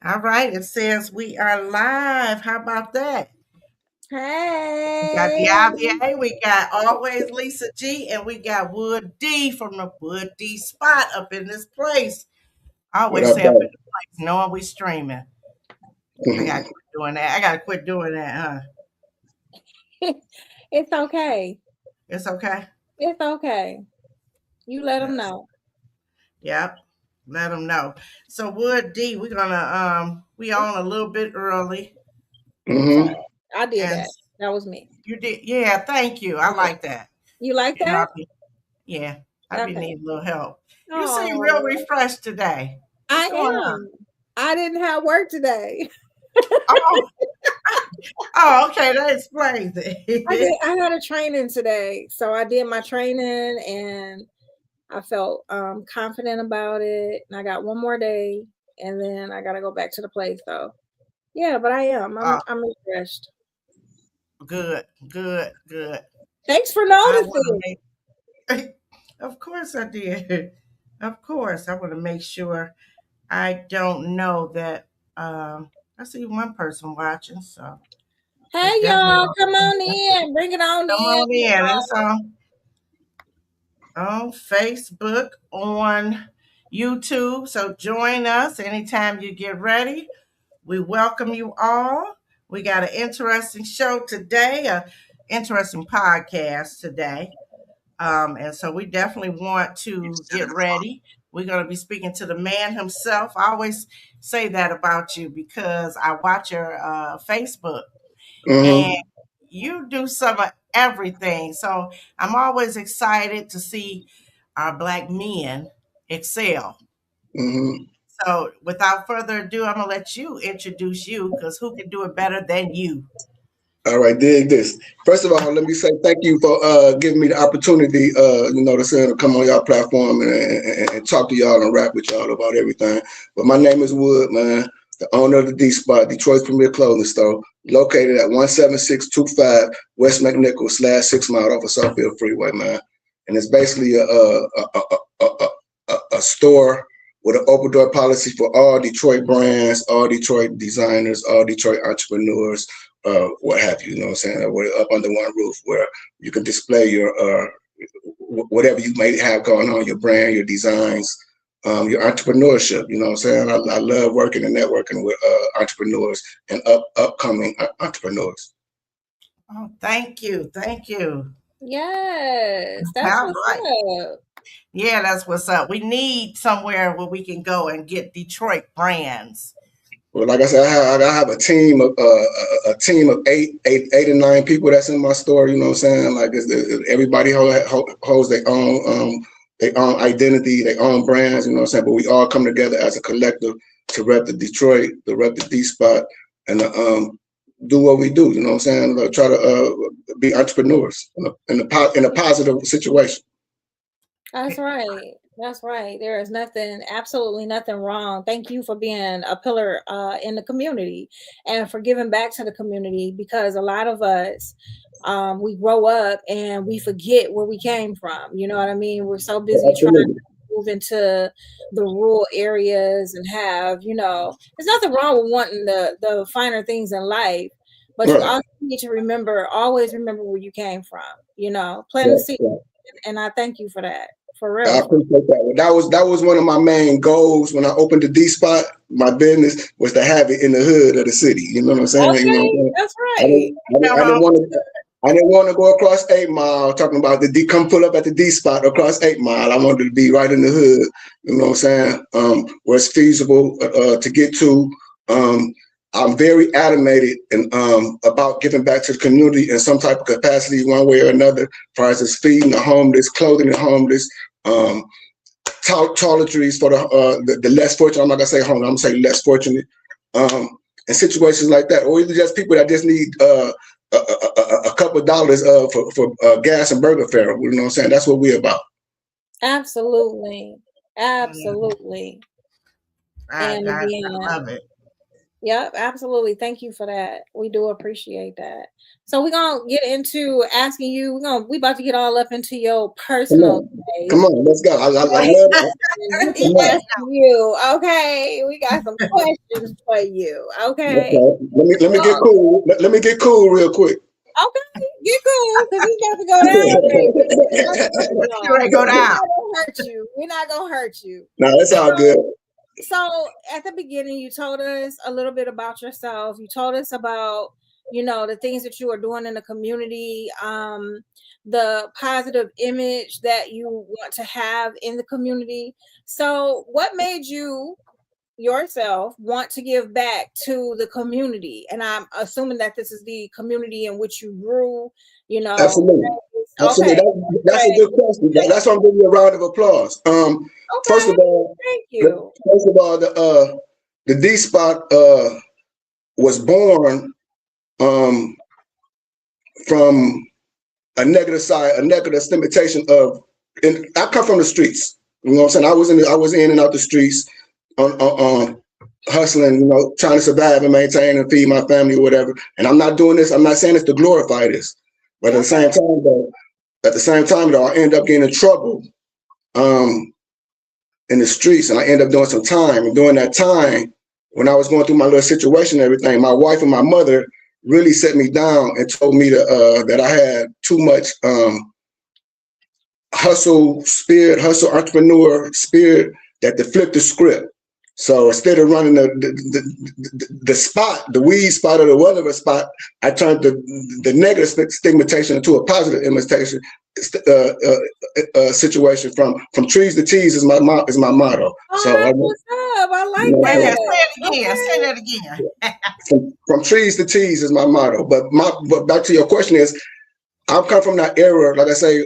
All right, it says we are live. How about that? We got Hey, the IBA, we got Always Lisa G, and we got Wood D from the Wood D spot up in this place. I What always up, say up in though? the place, knowing we streaming. I gotta Mhm. quit doing that. I gotta quit doing that, huh? it's okay. It's okay. It's okay. You let them Yes. know. Yep. Let them know. So Wood D, we're gonna we on a little bit early. I'm sorry. Mhm. I did And that. That was me. you did, yeah, thank you. I Yeah. like that. You like You know, that? yeah, I be Okay. needing a little help. You seem real Oh, refreshed today. What's I going on? am. I didn't have work today. Oh, oh, okay, that explains I did. it. I had a training today, so I did my training, and I felt confident about it. And I got one more day, and then I got to go back to the place. So yeah, but I am. I'm Oh, I'm refreshed. good, good, good. Thanks for I want noticing. to make, of course I did. Of course, I want to make sure I don't know that. I see one person watching, so Hey it's definitely y'all, come on in. Bring it on come in. on in. It's on Facebook, on YouTube. So join us anytime you get ready. We welcome you all. We got an interesting show today, a interesting podcast today. And so we definitely want to get ready. We're going to be speaking to the man himself. I always say that about you because I watch your Facebook and Mhm. you do some of everything. So I'm always excited to see our Black men excel. Mhm. So without further ado, I'm gonna let you introduce you because who can do it better than you? All right, dig this. First of all, let me say thank you for giving me the opportunity, to come on y'all platform and talk to y'all and rap with y'all about everything. But my name is Wood, man, the owner of the D Spot, Detroit's premier clothing store, located at 17625 West McNichol /6 Mile off of Southfield Freeway, man. And it's basically a store with an open door policy for all Detroit brands, all Detroit designers, all Detroit entrepreneurs, what have you. You know what I'm saying? We're up under one roof where you can display your whatever you may have going on, your brand, your designs, your entrepreneurship. You know what I'm saying? I love working and networking with entrepreneurs and upcoming entrepreneurs. Oh, thank you, thank you. Yes, that's All what's right, up. yeah, that's what's up. We need somewhere where we can go and get Detroit brands. Well, like I said, I have a team of eight or nine people that's in my store. You know what I'm saying? Like everybody holds their own identity, their own brands. You know what I'm saying? But we all come together as a collective to rep the Detroit, to rep the D spot, and do what we do. You know what I'm saying? Like, try to be entrepreneurs in a positive situation. That's right. That's right. There is nothing, absolutely nothing wrong. Thank you for being a pillar in the community and for giving back to the community because a lot of us, we grow up and we forget where we came from. You know what I mean? We're so busy trying Absolutely. to move into the rural areas and have, there's nothing wrong with wanting the finer things in life, but you Right. also need to always remember where you came from, plant the Right. seed. Right. And I thank you for that. For real. I appreciate that. That was one of my main goals when I opened the D spot. My business was to have it in the hood of the city. You know what I'm saying? You know what I'm Okay, saying? that's I right. didn't, I didn't, I Come didn't on, want to. I didn't want to go across 8 Mile talking about the D. Come pull up at the D spot across 8 Mile. I wanted to be right in the hood. You know what I'm saying? Where it's feasible to get to. Um, I'm very animated and about giving back to the community in some type of capacity, one way or another, as far as feeding the homeless, clothing the homeless. Um, Toiletries for the less fortunate. I'm not gonna say home. I'm gonna say less fortunate. Um, and situations like that, or either just people that just need a couple of dollars for gas and burger fare. You know what I'm saying? That's what we're about. Absolutely. yeah, Absolutely. And I again, love it. Yep, absolutely. Thank you for that. We do appreciate that. So we're gonna get into asking you. We about to get all up into your Come personal on, space. come on, let's go. I love Okay? it. And we Come can on. ask you. Okay, we got some questions for you. Okay. Okay. Let me get Well, cool. Let me get cool real quick. okay, get cool because it's about to go down, baby. It's about to go You ready to go down. We're down? not gonna hurt you. We're not gonna hurt you. No, it's all good. So at the beginning, you told us a little bit about yourself. You told us about, the things that you are doing in the community, the positive image that you want to have in the community. So what made you yourself want to give back to the community? And I'm assuming that this is the community in which you grew, Absolutely. Absolutely. Okay. That's a good question. That's why I'm giving you a round of applause. First Okay. of all, Thank you. the D Spot was born from a negative side, a negative stigmatization of. And I come from the streets. You know what I'm saying? I was in and out the streets on hustling, trying to survive and maintain and feed my family or whatever. And I'm not doing this. I'm not saying this to glorify this, but at the same time though, I end up getting in trouble in the streets, and I end up doing some time. And during that time, when I was going through my little situation and everything, my wife and my mother really set me down and told me that I had too much hustle entrepreneur spirit, that to flip the script. So instead of running the spot, the weed spot or the whatever spot, I turned the negative stigmatization into a positive imitation situation. From trees to teas is my motto. Oh, So what's up? I like Wait a that. minute, say it again. Okay. Say that again. from trees to teas is my motto. But back to your question is, I'm come from that era, like I say,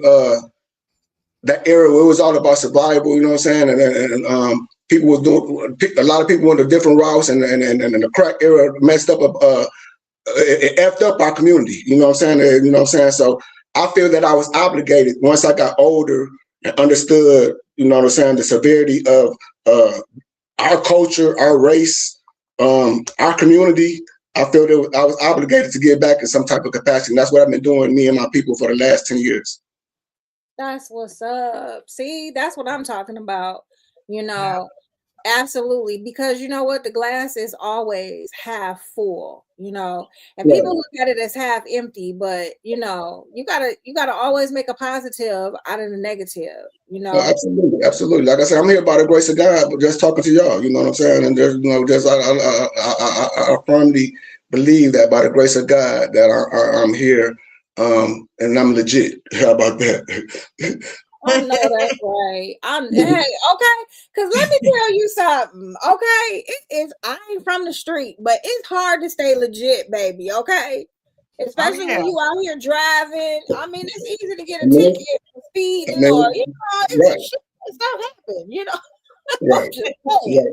that era where it was all about survival. You know what I'm saying? And people was doing, a lot of people went to different routes, and the crack era messed up, it effed up our community. You know what I'm saying? You know what I'm saying? So I feel that I was obligated once I got older and understood, you know what I'm saying, the severity of our culture, our race, our community. I feel that I was obligated to give back in some type of capacity. And that's what I've been doing, me and my people, for the last 10 years. That's what's up. See, that's what I'm talking about. Yeah. Absolutely. Because you know what? The glass is always half full, and Yeah. people look at it as half empty, but you gotta always make a positive out of the negative, Absolutely, absolutely. Like I said, I'm here by the grace of God, but just talking to y'all, you know what I'm saying? And there's, I firmly believe that by the grace of God that I'm here, and I'm legit. How about that? I know that's right. Hey, okay. Because let me tell you something. Okay, I ain't from the street, but it's hard to stay legit, baby. Okay, especially when you out here driving. I mean, it's easy to get a ticket for speeding, or stuff happen. Right. Just Right.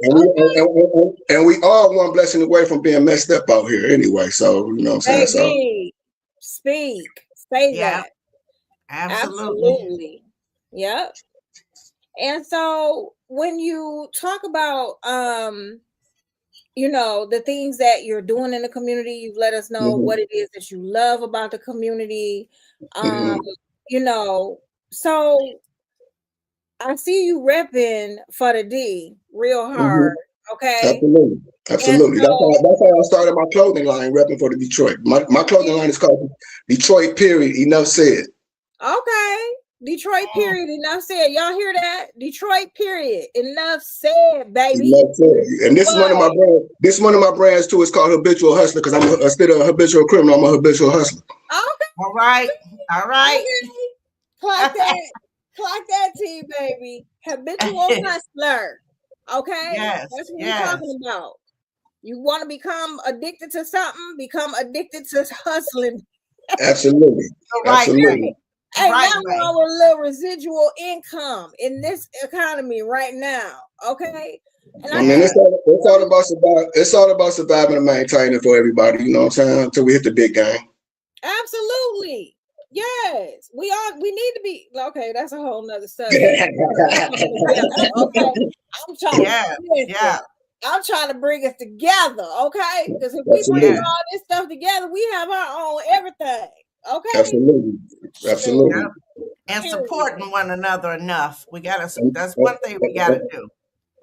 And we all one blessing away from being messed up out here anyway. So you know what I'm saying. Baby, speak, say Yeah. that. Absolutely. Yep. And so when you talk about the things that you're doing in the community, you've let us know what it is that you love about the community. So I see you repping for the D real hard. Okay. Absolutely. That's how I started my clothing line, repping for the Detroit. My clothing line is called Detroit, period. Enough said. Okay. Detroit, period. Enough said. Y'all hear that? Detroit, period. Enough said, baby. Enough said. And this is one of my brands. This is one of my brands too. It's called Habitual Hustler, because I'm instead of a habitual criminal, I'm a habitual hustler. Okay. All right. Okay. Clock that T, baby. Habitual hustler. Okay. Yes. That's what we're talking about. You want to become addicted to something? Become addicted to hustling. Absolutely. Absolutely. Hey, now we're on a little residual income in this economy right now. Okay. And I mean, it's all about surviving and maintaining for everybody. You know what I'm saying? Until we hit the big game. Absolutely. Yes. We need to be okay. That's a whole nother subject. Okay. I'm trying. Yeah. I'm trying to bring us together, okay? Because if we bring Absolutely. all this stuff together, we have our own everything, okay? Absolutely. Absolutely. And Period. supporting one another enough. We gotta. And- That's one thing we gotta do.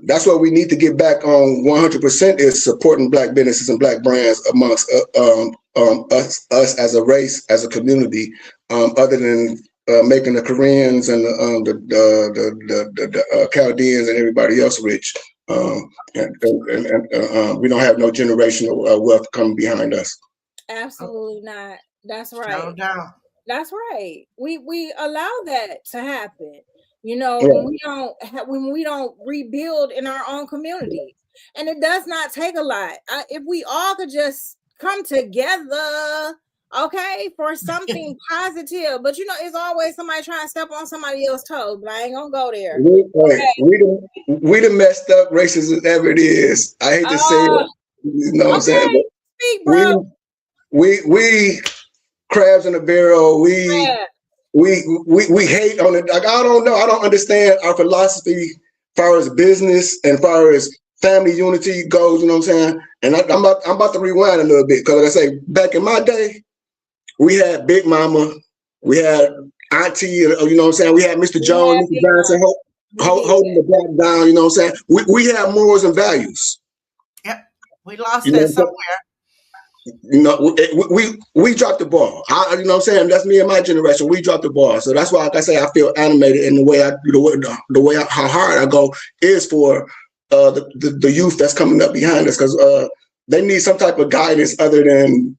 That's what we need to get back on 100% is supporting Black businesses and Black brands amongst us as a race, as a community, other than making the Koreans and the Chaldeans and everybody else rich. And we don't have no generational wealth coming behind us. Absolutely not. That's No right. doubt. That's right. We allow that to happen. You know, Yeah. when we don't rebuild in our own communities, and it does not take a lot. If we all could just come together, okay, for something positive. But you know, it's always somebody trying to step on somebody else's toes. But I ain't gonna go there. We the messed up racist as ever it is. I hate to say it. You know what I'm saying? Okay, speak, bro. We crabs in a barrel. Yeah. We hate on it. Like, I don't know. I don't understand our philosophy as far as business and as far as family unity goes. You know what I'm saying? And I'm about to rewind a little bit because, like I say, back in my day, we had Big Mama, we had Auntie. You know what I'm saying? We had Mr. Jones, Mr. Johnson holding the black down. You know what I'm saying? We have morals and values. Yep. We lost You know, that somewhere. You know, we dropped the ball. You know what I'm saying? That's me and my generation. We dropped the ball. So that's why, like I say, I feel animated in the way how hard I go is for the youth that's coming up behind us, because they need some type of guidance other than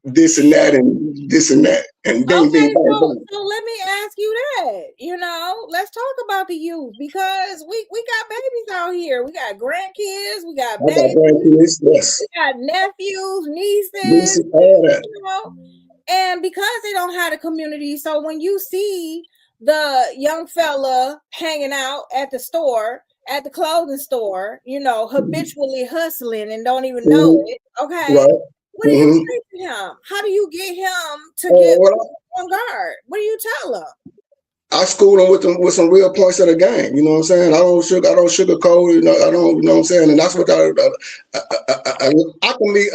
this and that and this and that. And Okay, so let me ask you that. You know, let's talk about the youth, because we got babies out here. We got grandkids. We got babies. Yes. We got nephews, nieces. All that. You know, and because they don't have a community, so when you see the young fella hanging out at the store, at the clothing store, you know, habitually hustling and don't even know it. Okay. Right. What do you say to him? How do you get him to get on guard? What do you tell him? I school them with some real points of the game. You know what I'm saying? I don't sugarcoat. You know, I don't. You know what I'm saying? And that's what I can meet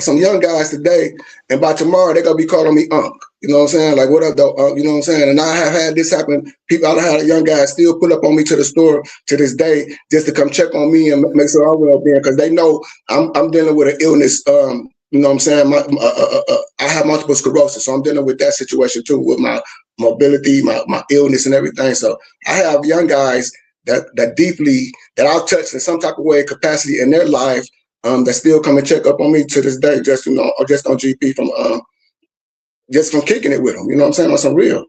some young guys today, and by tomorrow they're gonna be calling me Unc. You know what I'm saying? Like, what up, though? You know what I'm saying? And I have had this happen. I've had young guys still pull up on me to the store to this day just to come check on me and make sure I'm well being, because they know I'm dealing with an illness. You know what I'm saying? I have multiple sclerosis, so I'm dealing with that situation too, with my mobility, my illness and everything. So I have young guys that I've touched in some type of way, capacity in their life, that still come and check up on me to this day, just, you know, just on GP just from kicking it with them. You know what I'm saying? On some real.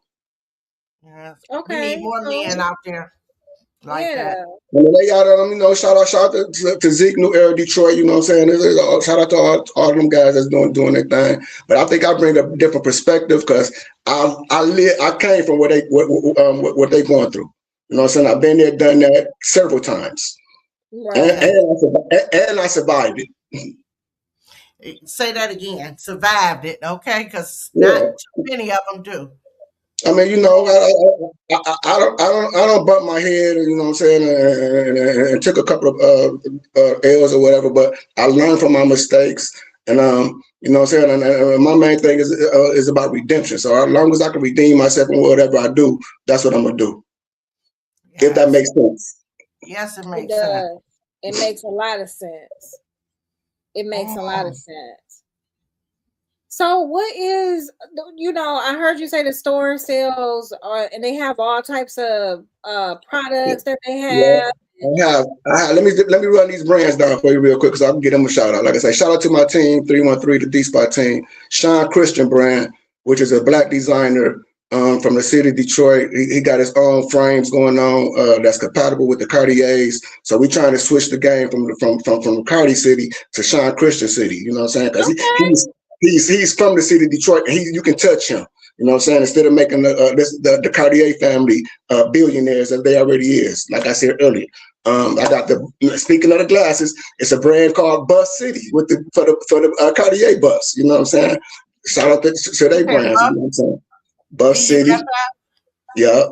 Yeah. Okay. We need more men out there like that. And they got you know, shout out to Zeke, New Era, Detroit. You know what I'm saying? Shout out to all them guys that's doing their thing. But I think I bring a different perspective because I came from what they going through. You know what I'm saying? I've been there, done that several times, Right. and I survived it. Say that again. Survived it, okay? Because not too many of them do. I mean, you know, I don't bump my head, you know what I'm saying, and took a couple of L's or whatever, but I learned from my mistakes, and you know what I'm saying, and my main thing is about redemption. So as long as I can redeem myself in whatever I do, that's what I'm gonna do. Yes. If that makes sense. Yes, it makes sense. It makes a lot of sense. It makes a lot of sense. So what is, you know, I heard you say the store sells, and they have all types of products that they have. Yeah, I have. Let me run these brands down for you real quick, because I can get them a shout out. Like I say, shout out to my team, 313, the D-Spot team. Sean Christian brand, which is a Black designer from the city of Detroit. He got his own frames going on that's compatible with the Cartiers. So we're trying to switch the game from Cartier City to Sean Christian City. You know what I'm saying? Because he's from the city of Detroit, and you can touch him. You know what I'm saying? Instead of making the Cartier family billionaires as they already is. Like I said earlier, I got speaking of the glasses, it's a brand called Bus City for the Cartier bus. You know what I'm saying? Shout out to their brands. You know what I'm saying? Bus City. Yeah.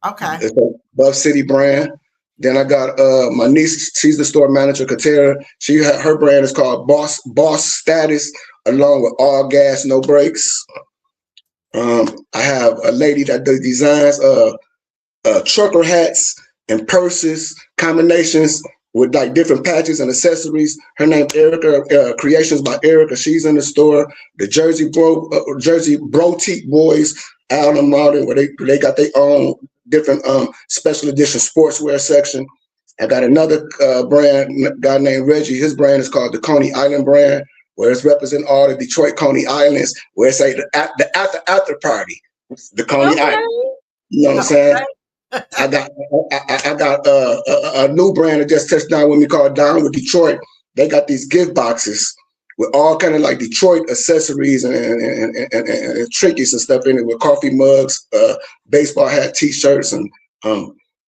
Okay. It's a Bus City brand. Then I got my niece. She's the store manager, Katera. Her brand is called Boss Status, along with all gas, no brakes. I have a lady that does designs trucker hats and purses, combinations with like different patches and accessories. Her name Erica, Creations by Erica. She's in the store. The Jersey Brotique Boys out in Martin, where they got their own different special edition sportswear section. I got another brand, guy named Reggie. His brand is called the Coney Island brand, where it's representing all the Detroit Coney Islands, where it's like the after party, the Coney Island. You know what I'm saying? I got a new brand that just touched down with me called Down with Detroit. They got these gift boxes with all kind of like Detroit accessories and trinkets and stuff in it, with coffee mugs, baseball hat, T-shirts, and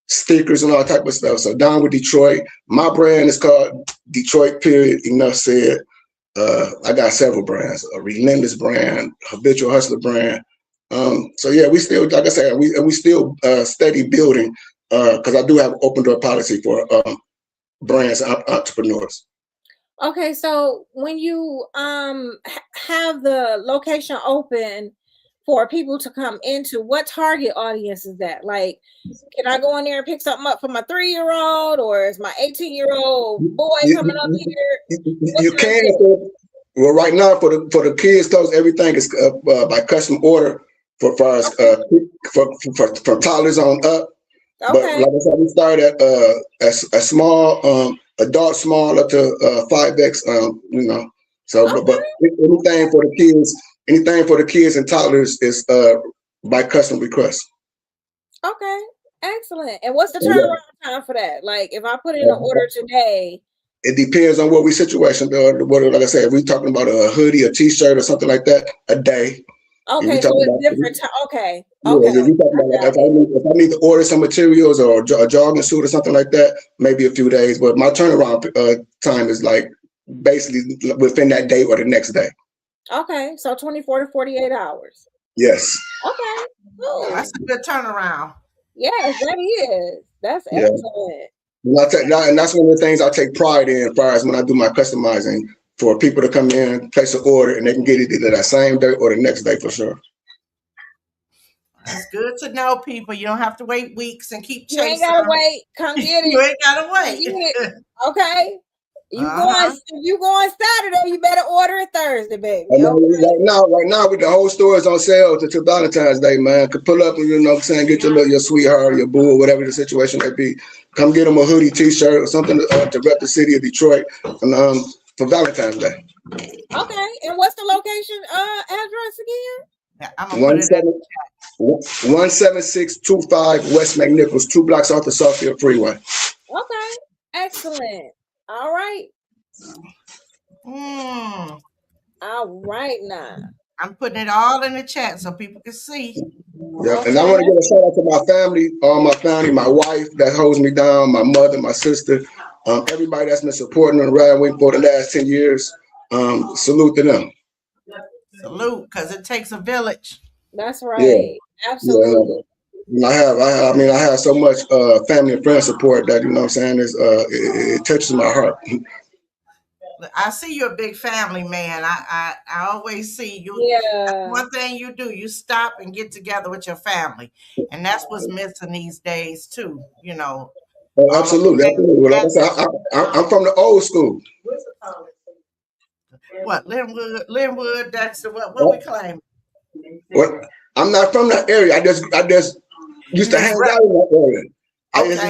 stickers and all type of stuff. So Down with Detroit. My brand is called Detroit. Period. Enough said. I got several brands: a Relentless brand, Habitual Hustler brand. So yeah, we still, like I said, we still steady building, because I do have open door policy for brands and entrepreneurs. Okay, so when you have the location open for people to come into, what target audience is that? Like, can I go in there and pick something up for my 3-year-old, or is my 18-year-old boy coming up here? You can. Well, right now for the kids, clothes, everything is by custom order for toddlers on up. Okay. But like I said, we started at a small adult small up to 5X. You know, so Okay. but anything for the kids and toddlers is by custom request. Okay, excellent. And what's the turnaround time for that? Like, if I put in an order today. It depends on what we situation. Like I said, if we're talking about a hoodie, a T-shirt, or something like that, a day. Okay, so it's different. Okay. Yeah, Okay. if we talking about, if I need to order some materials or a jogging suit or something like that, maybe a few days. But my turnaround time is like basically within that day or the next day. Okay, so 24 to 48 hours. Yes. Okay. Cool. That's a good turnaround. Yes, that is. That's Yeah. excellent. And that's one of the things I take pride in, as far as when I do my customizing, for people to come in, place an order, and they can get it either that same day or the next day for sure. It's good to know, people. You don't have to wait weeks and keep You chasing. ain't gotta them. wait. Come get You it. ain't gotta wait. Get it. Okay. Uh-huh. If you going Saturday, you better order it Thursday, baby. And Okay? right now, with the whole store is on sale until Valentine's Day, man. Could pull up and, you know what I'm saying, get your sweetheart or your boo or whatever the situation may be. Come get them a hoodie, T-shirt, or something to rep the city of Detroit and, for Valentine's Day. Okay. And what's the location address again? Yeah, I'm gonna put it in. 17625 West McNichols, 2 blocks off the Southfield Freeway. Okay. Excellent. All right. All right now. I'm putting it all in the chat so people can see. Yeah, and I want to give a shout out to my family, all my family, my wife that holds me down, my mother, my sister, everybody that's been supporting on Ride Wing for the last 10 years. Salute to them. Salute, because it takes a village. That's right. Absolutely. Yeah. I have so much family and friend support that, you know what I'm saying, it touches my heart. I see you're a big family man. I always see you. Yeah. One thing you do, you stop and get together with your family. And that's what's missing these days too, you know. Oh, absolutely. Like I said, I'm from the old school. What, Linwood, that's what we claim. Well, I'm not from that area. I just used to hang out in that area. I used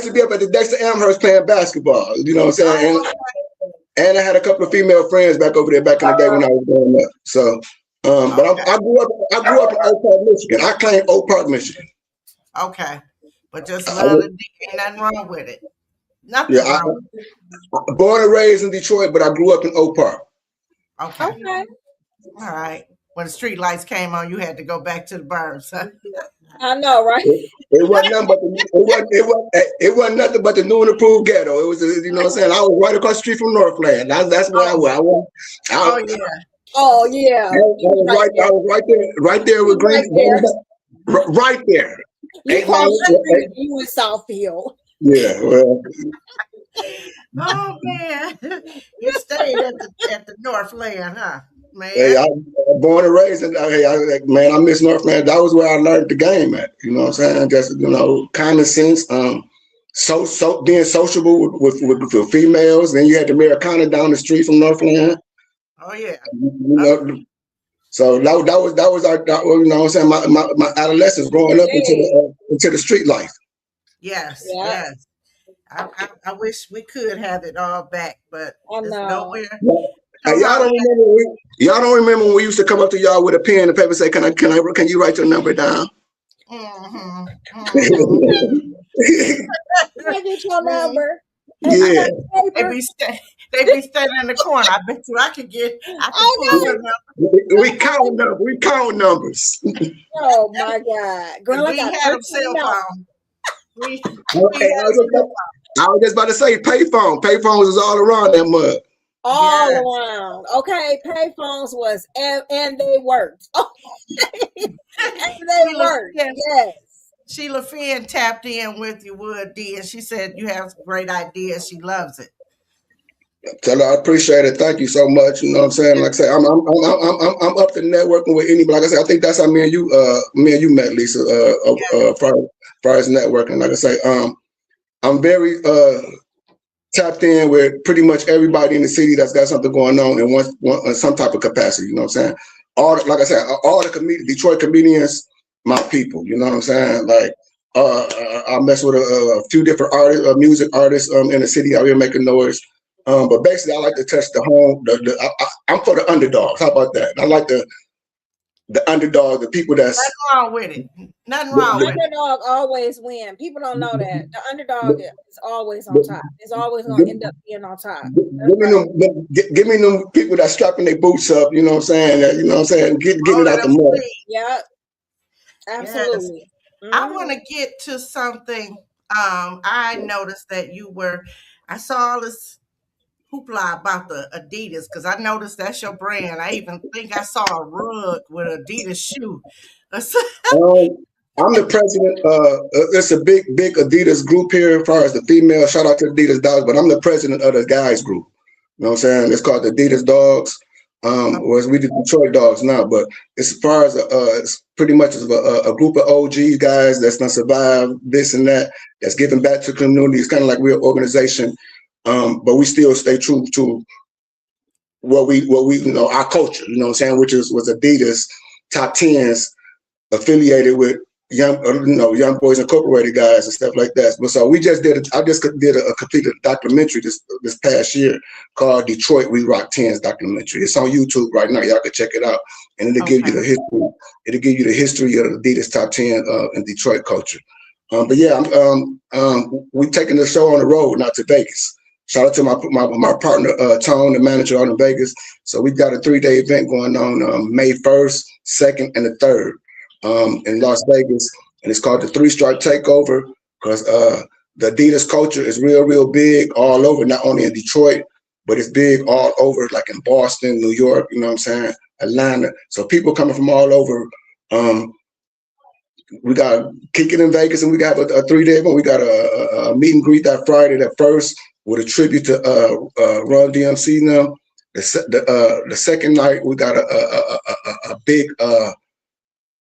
to be up at the Dexter Amherst playing basketball. You know what I'm saying? And I had a couple of female friends back over there back in the day when I was growing up. So, but I grew up in Oak Park, Michigan. I claim Oak Park, Michigan. Okay, but just love it. Ain't nothing wrong with it. Nothing wrong. Born and raised in Detroit, but I grew up in Oak Park. Okay. All right. When the street lights came on, you had to go back to the burbs. Huh? I know, right? It wasn't nothing but the new and approved ghetto. It was, you know what I'm saying? I was right across the street from Northland. That's where I was. Oh yeah. I was right there with Green. Right there. You 8 call Mile. country, you in Southfield. Yeah, well, Oh man, you stayed at the Northland, huh, hey, man? I born and raised, and hey, man, I miss Northland. That was where I learned the game at. You know what I'm saying? Just common sense. So being sociable with females. Then you had the Americana down the street from Northland. Oh yeah. You know, so that was our you know what I'm saying, my adolescence growing up into the street life. Yes, Yeah, yes. I wish we could have it all back, but I it's know. nowhere. Hey, No longer. y'all don't remember when we used to come up to y'all with a pen and paper and say, can you write your number down? Mm-hmm, Can I get your mm-hmm. number? And you Yeah. got They paper? be standing in the corner. I bet you I could pull your number. We count numbers. Oh my God. Girl, I We got had them 13 cell numbers. phone. We Hey, had a cell I was just about to say payphone. Payphones was all around that mug. All Yes. around. Okay, payphones was and they worked. And they worked. Yes. Sheila Finn tapped in with you, Wood D, and she said you have great ideas. She loves it. Tell her I appreciate it. Thank you so much. You know what I'm saying? Like I say, I'm up to networking with anybody. Like I say, I think that's how me and you met, Lisa. Prior to networking. Like I say, I'm very tapped in with pretty much everybody in the city that's got something going on in some type of capacity. You know what I'm saying? Like I said, all the Detroit comedians, my people. You know what I'm saying? Like I mess with a few different artists, music artists in the city out here making noise. But basically, I like to touch the home. I'm for the underdogs. How about that? I like the underdog, the people that's nothing wrong with it. Nothing wrong with it. Underdog always win. People don't know that. The underdog is always on top. It's always going to end up being on top. Give me them people that's strapping their boots up. You know what I'm saying? You know what I'm saying? Getting it out the mud. Yeah, absolutely. Yes. I want to get to something. I noticed that I saw all this hoopla about the Adidas because I noticed that's your brand. I even think I saw a rug with an Adidas shoe. I'm the president. It's a big Adidas group here as far as the female. Shout out to Adidas Dogs, but I'm the president of the guys group. You know what I'm saying? It's called the Adidas Dogs. Whereas we the Detroit Dogs now, but as far as it's pretty much a group of OG guys that's gonna survive this and that, that's giving back to the community. It's kind of like we're an organization. But we still stay true to what we our culture, you know what I'm saying, which was Adidas top 10s affiliated with Young Boys Incorporated guys and stuff like that. But so I just did a completed documentary this past year called Detroit We Rock 10s documentary. It's on YouTube right now. Y'all can check it out, and it'll give you the history. It'll give you the history of Adidas top 10 in Detroit culture. But yeah, we taking the show on the road, not to Vegas. Shout out to my partner, Tone, the manager out in Vegas. So we got a 3-day event going on May 1st, 2nd, and the 3rd in Las Vegas. And it's called the 3 Stripe Takeover because the Adidas culture is real big all over, not only in Detroit, but it's big all over, like in Boston, New York, you know what I'm saying, Atlanta. So people coming from all over. We got Kick It in Vegas, and we got a 3-day event. We got a meet and greet that Friday, that first, with a tribute to Run DMC. Now, the second night we got a big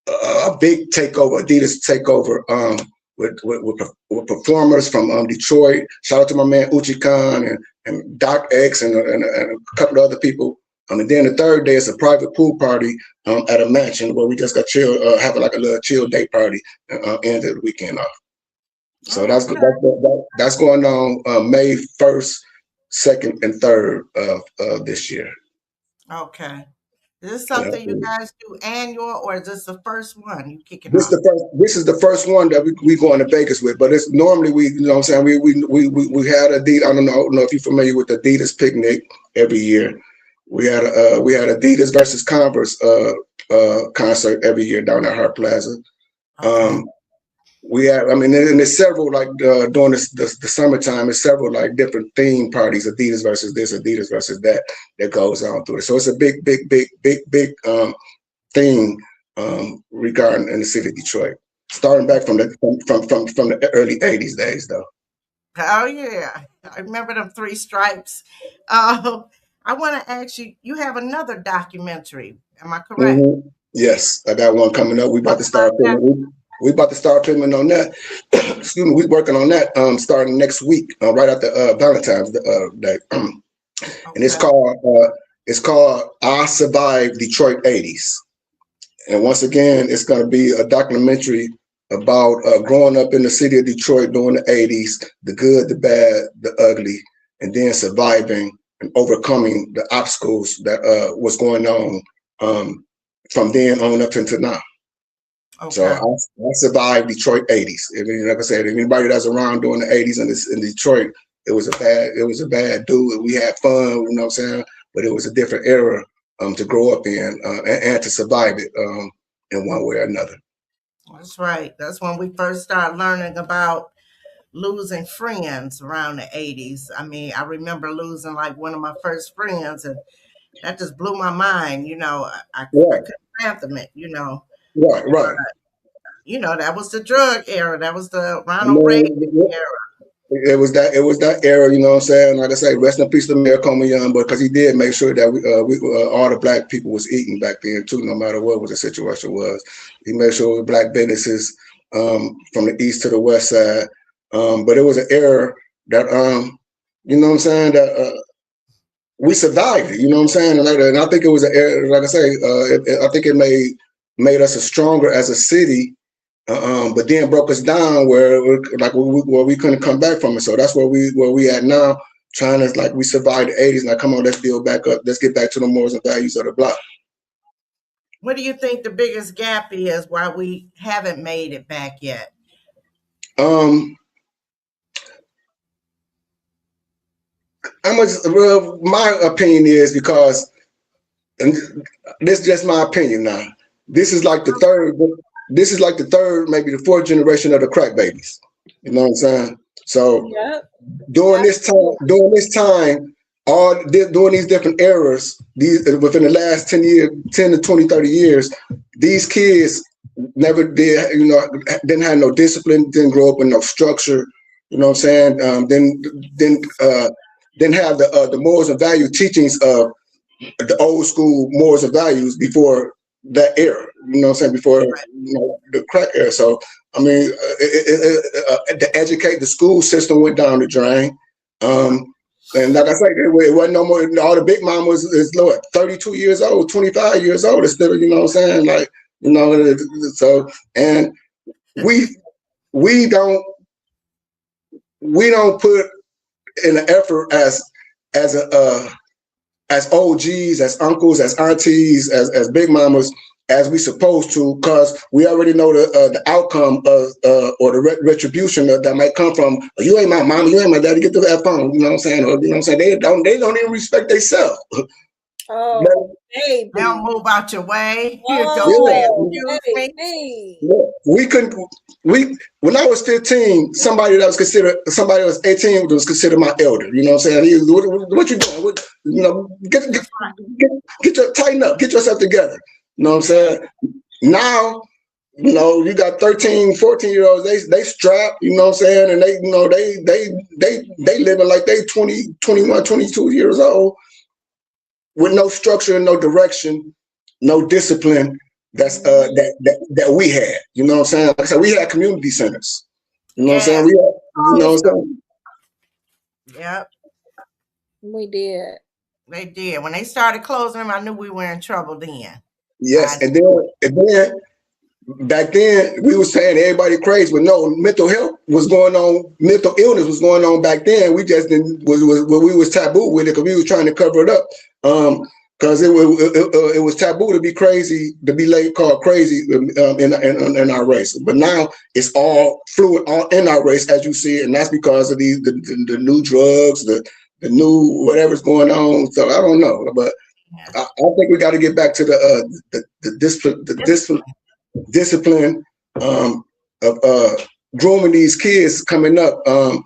takeover, Adidas takeover, with performers from Detroit. Shout out to my man Uchi Khan and Doc X and a couple of other people. And then the 3rd day is a private pool party at a mansion where we just got chill, having like a little chill day party, end of the weekend off. So that's going on May 1st, 2nd, and 3rd of this year. Okay. Is this something you guys do annual, or is this the first one you kicking This off? This is the first one that we going to Vegas with, but it's normally we what I'm saying, we had Adidas. I don't know if you're familiar with the Adidas picnic every year. We had Adidas versus Converse concert every year down at Hart Plaza. Okay. And there's several, like during the summertime, there's several like different theme parties, Adidas versus this, Adidas versus that goes on through it. So it's a big thing regarding in the city of Detroit. starting back from the early 80s days though. Oh yeah, I remember them three stripes. I want to ask you. You have another documentary. Am I correct? Yes, I got one coming up. We about to start filming. We about to start filming on that. Excuse me. We working on that. Starting next week, right after Valentine's Day. And it's called "I Survived Detroit '80s." And once again, it's going to be a documentary about growing up in the city of Detroit during the '80s, the good, the bad, the ugly, and then surviving and overcoming the obstacles that was going on from then on up until now. Okay. So I survived Detroit '80s. I mean, like I said, anybody that's around during the '80s in Detroit, it was a bad dude. We had fun, you know what I'm saying? But it was a different era to grow up in and to survive it in one way or another. That's right. That's when we first started learning about losing friends around the 80s. I mean, I remember losing like one of my first friends, and that just blew my mind. You know, I couldn't fathom it, you know. Right. You know, that was the drug era. That was the Ronald Reagan era. It was that era, you know what I'm saying? Like I say, rest in peace to Mayor Coleman Young, because he did make sure that we all the black people was eating back then too, no matter what the situation was. He made sure black businesses from the east to the west side. But it was an era that you know what I'm saying, that we survived it, you know what I'm saying? And I think it was an era, like I say, I think it made us stronger as a city. But then broke us down where we couldn't come back from it. So that's where we at now, trying to, like, we survived the '80s. Now come on, let's build back up. Let's get back to the morals and values of the block. What do you think the biggest gap is why we haven't made it back yet? My opinion is, because, and this is just my opinion now, this is like the third, maybe the fourth generation of the crack babies. You know what I'm saying? So during this time, during these different eras, within the last 10 to 20, 30 years, these kids never did, you know, didn't have no discipline, didn't grow up with no structure, you know what I'm saying? Didn't have the morals and value teachings of the old school morals and values before that era, you know what I'm saying, before, you know, the crack era. So, I mean, to educate, the school system went down the drain. And like I said, it wasn't no more, all the big mamas is 32 years old, 25 years old, instead of, you know what I'm saying, like, you know, so, and we don't put in an effort as OGs, as uncles, as aunties, as big mamas, as we supposed to, because we already know the outcome of or the retribution that might come from, you ain't my mama, you ain't my daddy, get the F on, you know what I'm saying? Or, you know what I'm saying? They don't even respect themselves. Oh, baby. They don't move out your way. When I was 15, somebody that was 18 was considered my elder. You know what I'm saying? What you doing? You know, tighten up, get yourself together. You know what I'm saying? Now, you know, you got 13, 14-year-olds, they strapped, you know what I'm saying? And they, you know, they living like they 20, 21, 22 years old, with no structure and no direction, no discipline that we had. You know what I'm saying? Like I said, we had community centers. You know what I'm saying? You know what I'm saying? Yep. We did. They did. When they started closing them, I knew we were in trouble then. Yes, and then back then we were saying everybody crazy, but no, mental health was going on, mental illness was going on back then. We just didn't we was taboo with it because we was trying to cover it up. Because it was taboo to be crazy, to be called crazy in our race. But now it's all fluid, all in our race, as you see it, and that's because of the new drugs, the new whatever's going on. So I don't know, but I think we got to get back to the discipline of grooming these kids coming up, to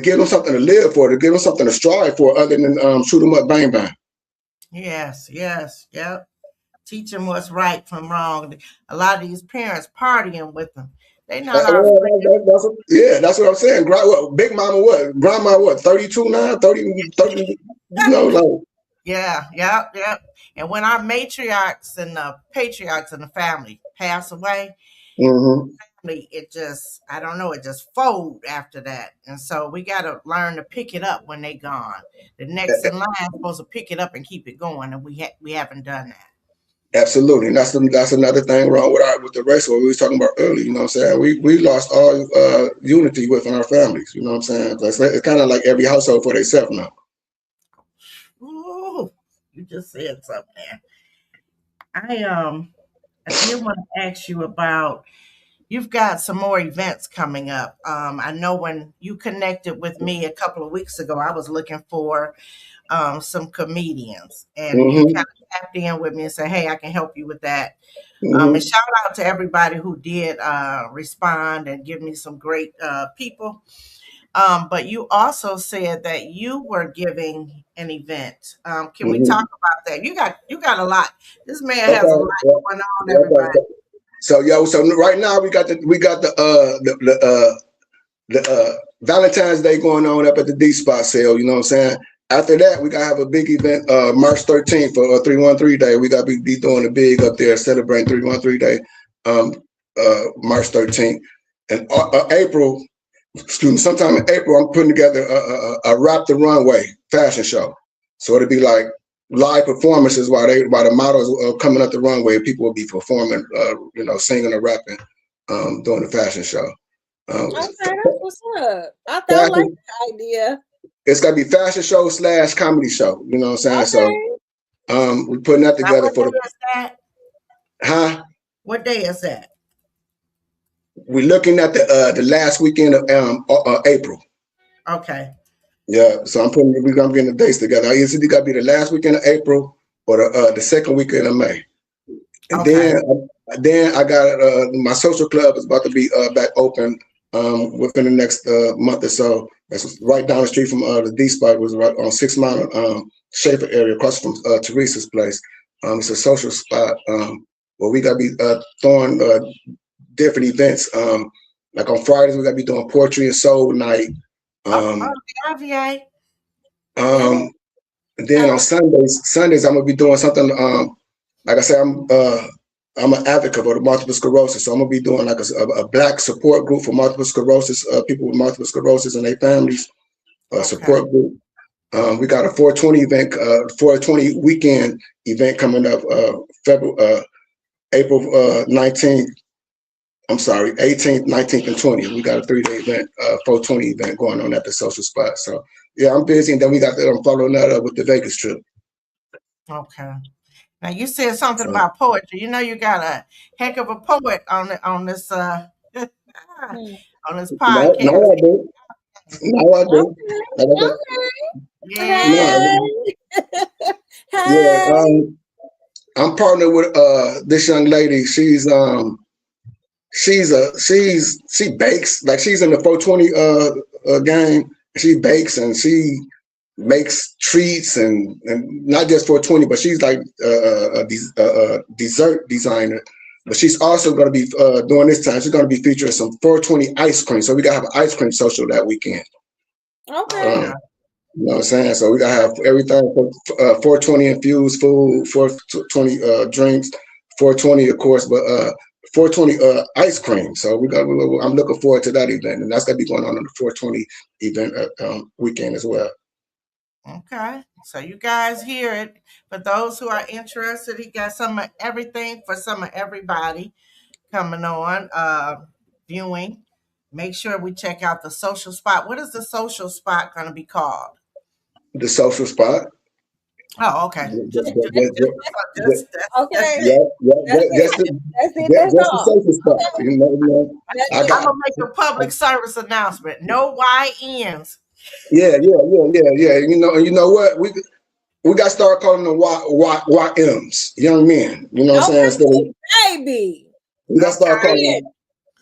give them something to live for, to give them something to strive for, other than shoot them up, bang bang. Yes, yep. teach them what's right from wrong. A lot of these parents partying with them. They not our friends. That's what I'm saying. Big mama, what? Grandma, what? 32 now? 30, like. Yeah. And when our matriarchs and the patriarchs in the family pass away, it just, I don't know, it just fold after that. And so we got to learn to pick it up when they gone. The next in line is supposed to pick it up and keep it going, and we haven't done that. Absolutely, and that's another thing wrong with the race. What we was talking about earlier, you know what I'm saying? We lost all unity within our families. You know what I'm saying? It's kind of like every household for themselves now. Ooh, you just said something there. I did want to ask you about. You've got some more events coming up. I know when you connected with me a couple of weeks ago, I was looking for some comedians, and you kind of tapped in with me and said, "Hey, I can help you with that." And shout out to everybody who did respond and give me some great people. But you also said that you were giving an event. Can we talk about that? You got a lot. This man has a lot going on, everybody. So right now we got the Valentine's Day going on up at the D Spot sale. You know what I'm saying? After that, we gotta have a big event March 13th for 313 Day. We gotta be doing a big up there, celebrating 313 Day, March 13th. And April, sometime in April, I'm putting together a Wrap the Runway fashion show. So it'll be like live performances while the models are coming up the runway. People will be performing, singing or rapping during the fashion show. Okay, that's what's up. I like the idea. It's got to be fashion show / comedy show. You know what I'm saying? Okay. So we're putting that together for the. Huh? What day is that? We're looking at the last weekend of April. Okay. Yeah, so I'm getting the dates together. It's either got to be the last weekend of April or the second weekend of May. And then I got my social club is about to be back open within the next month or so. That's right down the street from the D Spot, was right on 6 Mile Schaefer area, across from Teresa's place. It's a social spot where we got to be throwing different events. Like on Fridays, we got to be doing poetry and soul night. And then on Sundays I'm gonna be doing something. Like I said, I'm an advocate for the multiple sclerosis, so I'm gonna be doing like a Black support group for multiple sclerosis, people with multiple sclerosis and their families. Support group. We got a 420 event, 420 weekend event coming up, April 19th. I'm sorry, 18th, 19th, and 20th. We got a 3-day event, 420 event going on at the social spot. So yeah, I'm busy, and then I'm following that up with the Vegas trip. Okay. Now you said something about poetry. You know, you got a heck of a poet on this on this podcast. No, I do. Okay. Yeah. Yeah. I'm partnered with this young lady. She bakes, like she's in the 420 game. She bakes and she makes treats and not just 420, but she's like a dessert designer. But she's also going to be during this time. She's going to be featuring some 420 ice cream. So we got to have an ice cream social that weekend. Okay. You know what I'm saying? So we got to have everything for 420 infused food, 420 drinks, 420 of course, but 420 ice cream. So I'm looking forward to that event, and that's gonna be going on the 420 event weekend as well. Okay, so you guys hear it. For those who are interested, he got some of everything for some of everybody coming on viewing. Make sure we check out the social spot. What is the social spot going to be called? The social spot. Oh, okay. Okay. Just the social spot. You know, I'm gonna make a public service announcement. No YNs. Yeah. You know what? We got to start calling them YMs, young men. You know what I'm saying? Baby. We got to start calling them.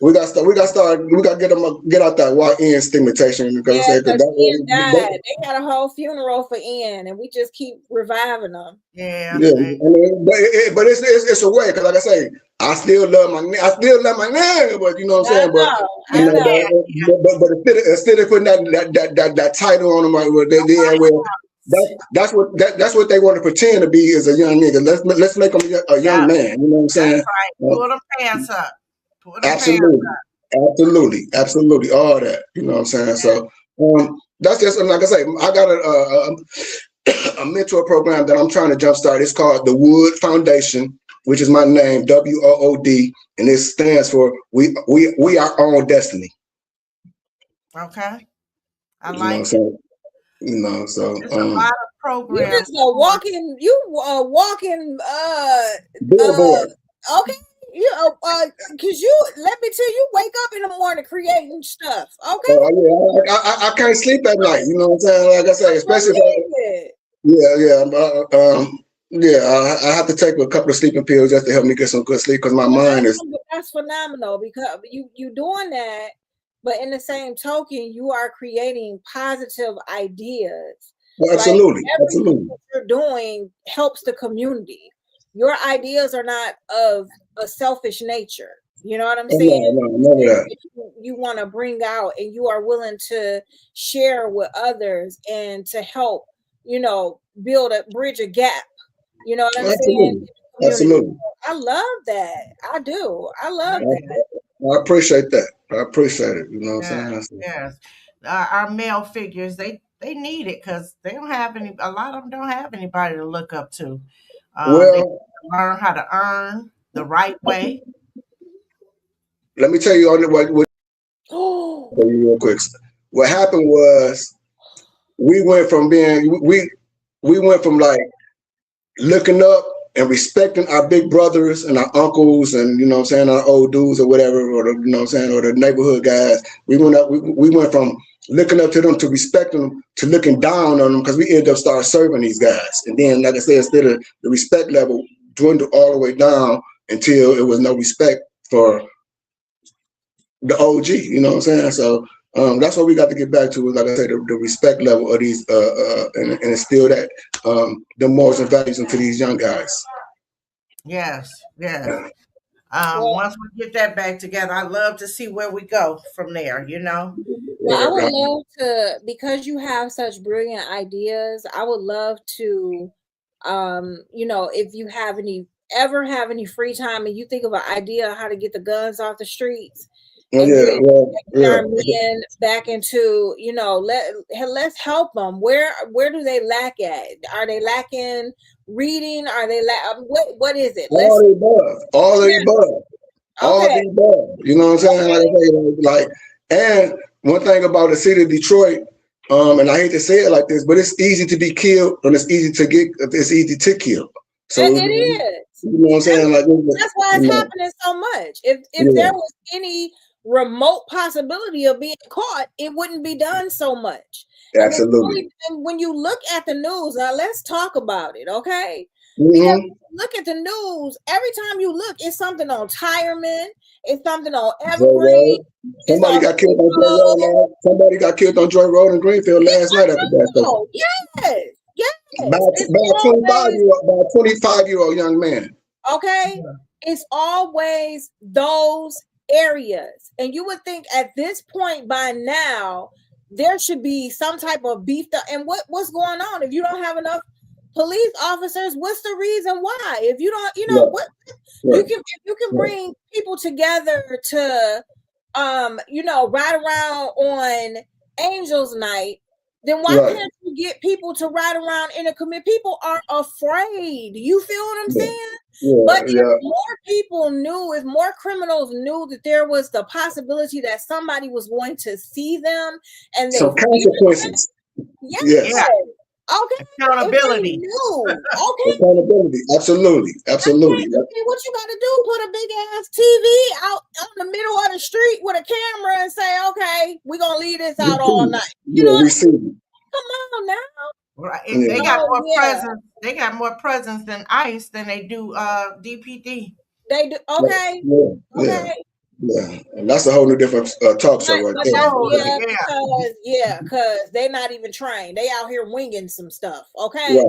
We got to get out that YN stigmatization because Yeah, say, because Ian died. They had a whole funeral for Ian, and we just keep reviving them. Yeah. Yeah, I mean, but it's a way because, like I say, I still love my name, but you know what I'm saying. I know. But instead of putting that title on them, like that's what they want to pretend to be as a young nigga. Let's make them a young man. You know what I'm saying? That's right. Pull them pants up. Absolutely, all that. You know what I'm saying? So that's just like I say. I got a mentor program that I'm trying to jumpstart. It's called the Wood Foundation, which is my name, WOOD, and it stands for We Our Own Destiny. Okay, I You like. know what I'm saying? You know, so there's a lot of programs. You just a walking. Billboard. Okay. Cause you let me tell you, wake up in the morning creating stuff. Okay. I can't sleep at night. You know what I'm saying? Like I say, especially I have to take a couple of sleeping pills just to help me get some good sleep because my mind is. That's phenomenal because you doing that, but in the same token, you are creating positive ideas. Absolutely, like everything that you're doing helps the community. Your ideas are not of a selfish nature. You know what I'm saying? No, you want to bring out and you are willing to share with others and to help, bridge a gap. You know what I'm saying? Absolutely. I love that. I do. I love that. I appreciate that. I appreciate it. You know what I'm saying? Yes. Our male figures, they need it because they don't have a lot of them don't have anybody to look up to. They learn how to earn the right way. Let me tell you what real quick. What happened was we went from like looking up and respecting our big brothers and our uncles and you know what I'm saying, our old dudes or whatever, or the, you know what I'm saying, or the neighborhood guys. We went from looking up to them to respecting them to looking down on them because we ended up starting serving these guys. And then, like I said, instead of the respect level dwindled all the way down until it was no respect for the OG, you know what I'm saying? So that's what we got to get back to, like I said, the respect level of these and instill that the morals and values into these young guys. Yes. Once we get that back together, I'd love to see where we go from there, Well, I would love to, because you have such brilliant ideas, I would love to, if you ever have any free time and you think of an idea how to get the guns off the streets, men back into, let's help them. Where do they lack at? Are they lacking reading? Are they what is it? All the above. You know what I'm saying? Like, and one thing about the city of Detroit, and I hate to say it like this, but it's easy to be killed and it's easy to kill. So it is. You know what I'm saying? That's why it's happening so much. If there was any remote possibility of being caught, it wouldn't be done so much. Absolutely. And when you look at the news, now let's talk about it, okay? Mm-hmm. Because look at the news. Every time you look, it's something on Tireman. It's something on Evergreen. Somebody got killed on Joy Road. Somebody got killed on Joy Road in Greenfield last night at the gas station. Yes. By a 25-year-old young man. Okay. It's always those areas. And you would think at this point by now, there should be some type of beefed up. And what's going on? If you don't have enough police officers, what's the reason why? If you don't, you can bring people together to, ride around on Angels Night, then why can't you get people to ride around in a community? People are afraid. You feel what I'm saying? But if more people knew, if more criminals knew that there was the possibility that somebody was going to see them and some consequences. Yes. Okay. Accountability. Okay. Accountability. Absolutely. What you got to do? Put a big ass TV out on the middle of the street with a camera and say, "Okay, we're gonna leave this out all night." You know? Come on now. Right. If they got more presence, they got more presence than ICE than they do DPD. They do. Okay. Okay. Yeah, and that's a whole new different talk show right But there. that's Oh, because they're not even trained. They out here winging some stuff. Okay, Right,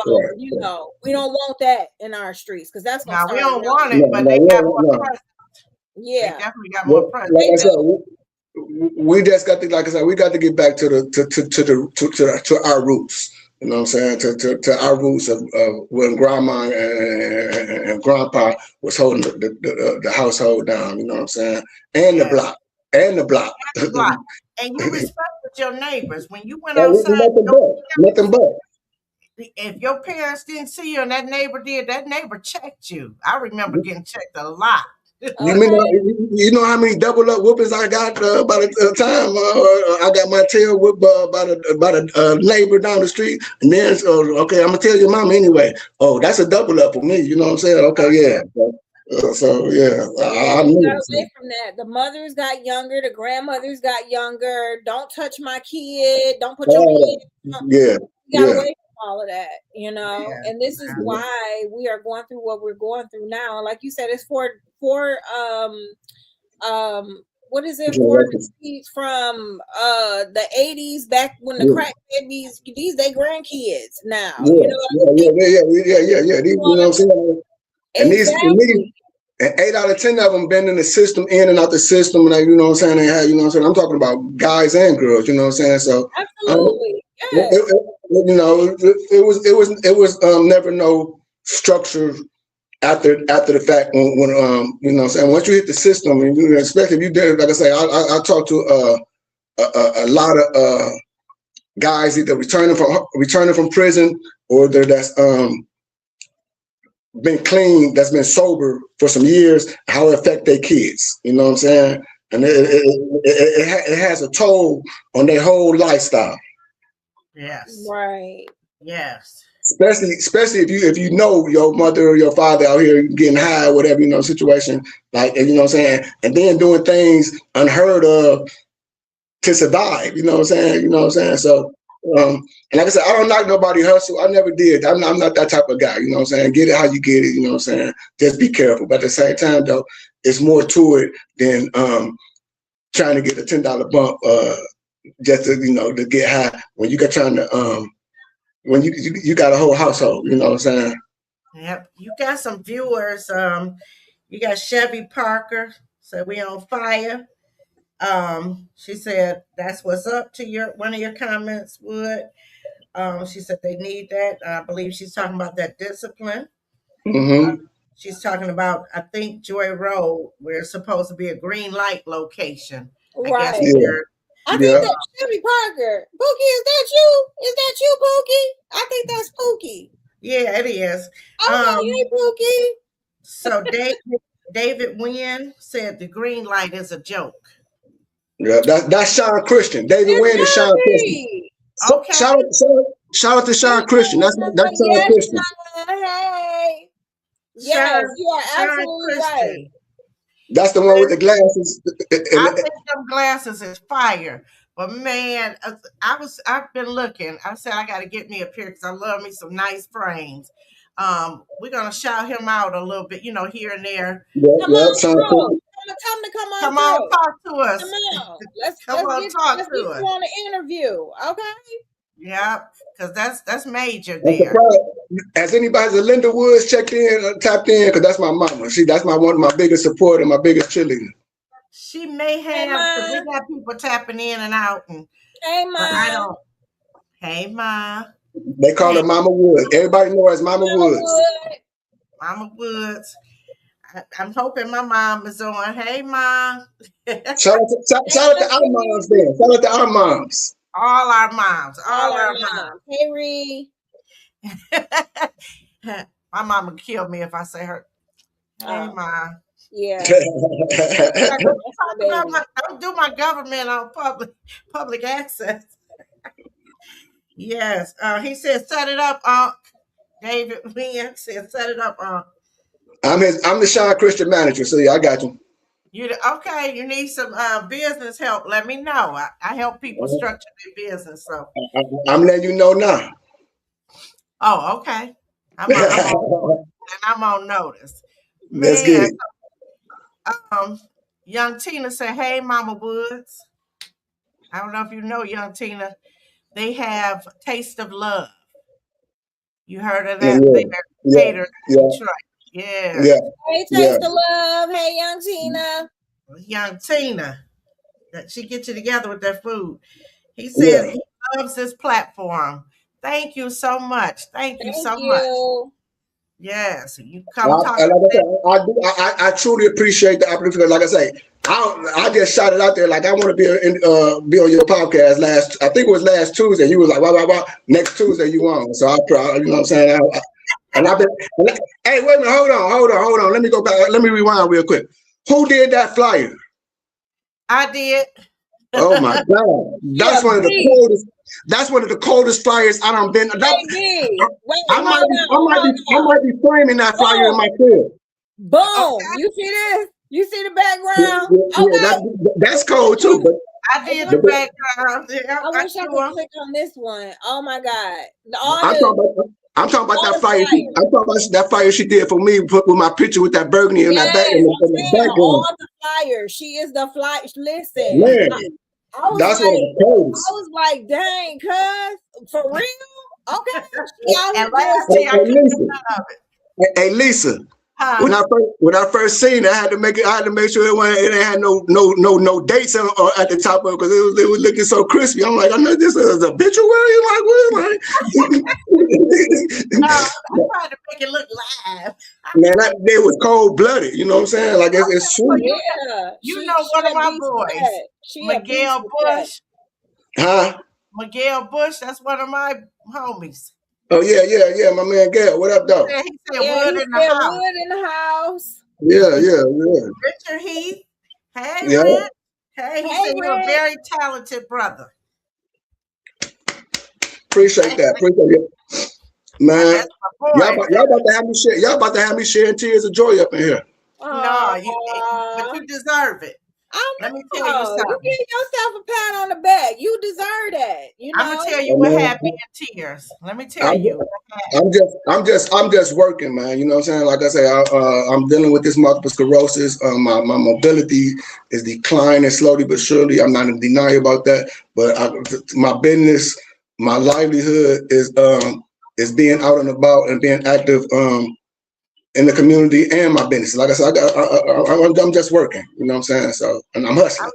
so right. you know we don't want that in our streets because that's gonna now we start. don't want it, No, but no, they got more no. presence. They Yeah, definitely got more Well, presence. like I they said, do. we just got to, like I said, we got to get back to our roots. You know what I'm saying? To our roots of when grandma and grandpa was holding the household down. You know what I'm saying? And the Yeah. block. And the block. Block. And you respected your neighbors. When you went And outside, nothing but. if your parents didn't see you and that neighbor did, that neighbor checked you. I remember getting checked a lot. You know how many double up whoopings I got by the time I got my tail whipped by a neighbor down the street, and then okay, I'm gonna tell your mom anyway. Oh, that's a double up for me. You know what I'm saying? Okay, yeah. So yeah, I we knew. got away from that. The mothers got younger, the grandmothers got younger. Don't touch my kid. Don't put your hand. Yeah. We got away from all of that, you know. Yeah. And this is why we are going through what we're going through now. Like you said, it's for what is it for from the 80s back when the crack babies, these they grandkids now. Yeah, you know yeah. These, you know what I'm saying? And exactly. And 8 out of 10 of them been in the system, in and out the system, and you know what I'm saying. They had, you know what I'm saying. I'm talking about guys and girls, you know what I'm saying. So absolutely, you know, it was never no structure after the fact when you know what I'm saying. Once you hit the system, and you especially if you did, like I say, I talked to a lot of guys either returning from prison or that's been clean, that's been sober for some years, how it affect their kids. You know what I'm saying? And it has a toll on their whole lifestyle. Yes. Right. Yes. Especially if you know your mother or your father out here getting high or whatever, you know, situation, like, you know what I'm saying, and then doing things unheard of to survive, you know what I'm saying? You know what I'm saying? So and like I said, I don't knock nobody hustle. I never did. I'm not that type of guy, you know what I'm saying? Get it how you get it, you know what I'm saying? Just be careful. But at the same time though, it's more to it than trying to get a $10 bump just to, you know, to get high when you got trying to when you got a whole household, you know what I'm saying? Yep. You got some viewers. You got Chevy Parker. So we on fire. She said that's what's up to one of your comments, Wood. She said they need that. I believe she's talking about that discipline. She's talking about, I think, Joy Road, where it's supposed to be a green light location. Right. I guess I think that's Chevy Parker. Pookie, is that you? Is that you, Pookie? I think that's Pookie. Yeah, it is. Okay, Pookie. So David Wynn said the green light is a joke. Yeah, that's Sean Christian. David Wynn is Sean Christian. Okay. Shout out to Sean Christian. That's Sean Christian. Hey. Yes, you are absolutely right. That's the one with the glasses. I think them glasses is fire. But man, I've been looking. I said I got to get me a pair because I love me some nice frames. We're gonna shout him out a little bit, you know, here and there. Come on, Sean. Tell him to come on. Come on, talk to us. Come on. Let's talk get to us. You on an interview, okay? Yeah, because that's major there. Has anybody, Linda Woods checked in, tapped in? Because that's my mama. That's one of my biggest supporter and my biggest cheerleader. She may have, because we got people tapping in and out. Hey, Ma. I don't. Hey, Ma. They call her Mama Woods. Everybody knows her as Mama Woods. Mama Woods. I'm hoping my mom is on. Hey, Mom. Shout out to our moms then. Shout out to our moms. All our moms. All our moms. Hey, Ree. My mama kill me if I say her. Hey, Mom. Yeah. Don't do my government on public access. Yes. He said, set it up, Unc. David Wynn said, set it up, Unc. I'm the Sean Christian manager, so yeah, I got you. Okay, you need some business help, let me know. I help people structure their business. So I'm letting you know now. Oh, okay. I'm on notice. Let's get it. Young Tina said, "Hey, Mama Woods." I don't know if you know Young Tina. They have Taste of Love. You heard of Yeah, that? They are yeah, catered in yeah, Detroit. Yeah. yeah, Hey, yeah. Taste the Love. Hey, Young Tina. Young Tina. That she get you together with that food. He Yeah. said he loves this platform. Thank you so much. Thank you Thank so much. you. Yes, you I, come talk. like I, said, I truly appreciate the opportunity. Like I say, I just shot it out there. Like I want to be be on your podcast I think it was last Tuesday. You was like, wow. Next Tuesday you on. So I proud. You know what I'm saying? I've been. Hey, wait a minute. Hold on. Let me go back. Let me rewind real quick. Who did that flyer? I did. Oh my God, that's one of the coldest. That's one of the coldest flyers I done been. Baby. Wait, I might be framing that flyer in Boom. my crib. Boom. You see this? You see the background? Yeah, that's cold too. But I did the background. Yeah, I wish I do could 'em. click on this one. Oh my God. I'm talking about all that the flyer. flyers. I'm talking about that flyer she did for me with my picture with that burgundy in that back in the background. All the flyers. She is the flyer. Listen. Man, I was that's like, one of the coldest. I was like, dang, cuz, for real? Okay. And last year I couldn't get none of it. Hey Lisa, Huh? when I first seen it, I had to make sure it had no dates at the top of it because it was looking so crispy. I'm like, I know this is a obituary. Like what? No, I tried to make it look live. Man, it was cold blooded. You know what I'm saying? Like it's true. Yeah. You know one of my boys, Miguel Bush. Huh? Miguel Bush, that's one of my homies. Oh yeah. My man Gail, what up, though? He said wood in the house. Wood in the house. Yeah. Richard Heath. Hey, Yeah. Rich. Hey, he said you're a Rich. very talented brother. Appreciate that. Man, That's my boy. y'all about to have me share. Y'all about to have me sharing tears of joy up in here. No, but you deserve it. Let me tell you something. You give yourself a pat on the back. You deserve that. You know? I'm gonna tell you what had me in tears. Let me tell you. I'm just working, man. You know what I'm saying? Like I say, I'm dealing with this multiple sclerosis. My mobility is declining slowly but surely. I'm not in denial about that. But my business, my livelihood is being out and about and being active in the community and my business. Like I said, I'm just working. You know what I'm saying? So, and I'm hustling.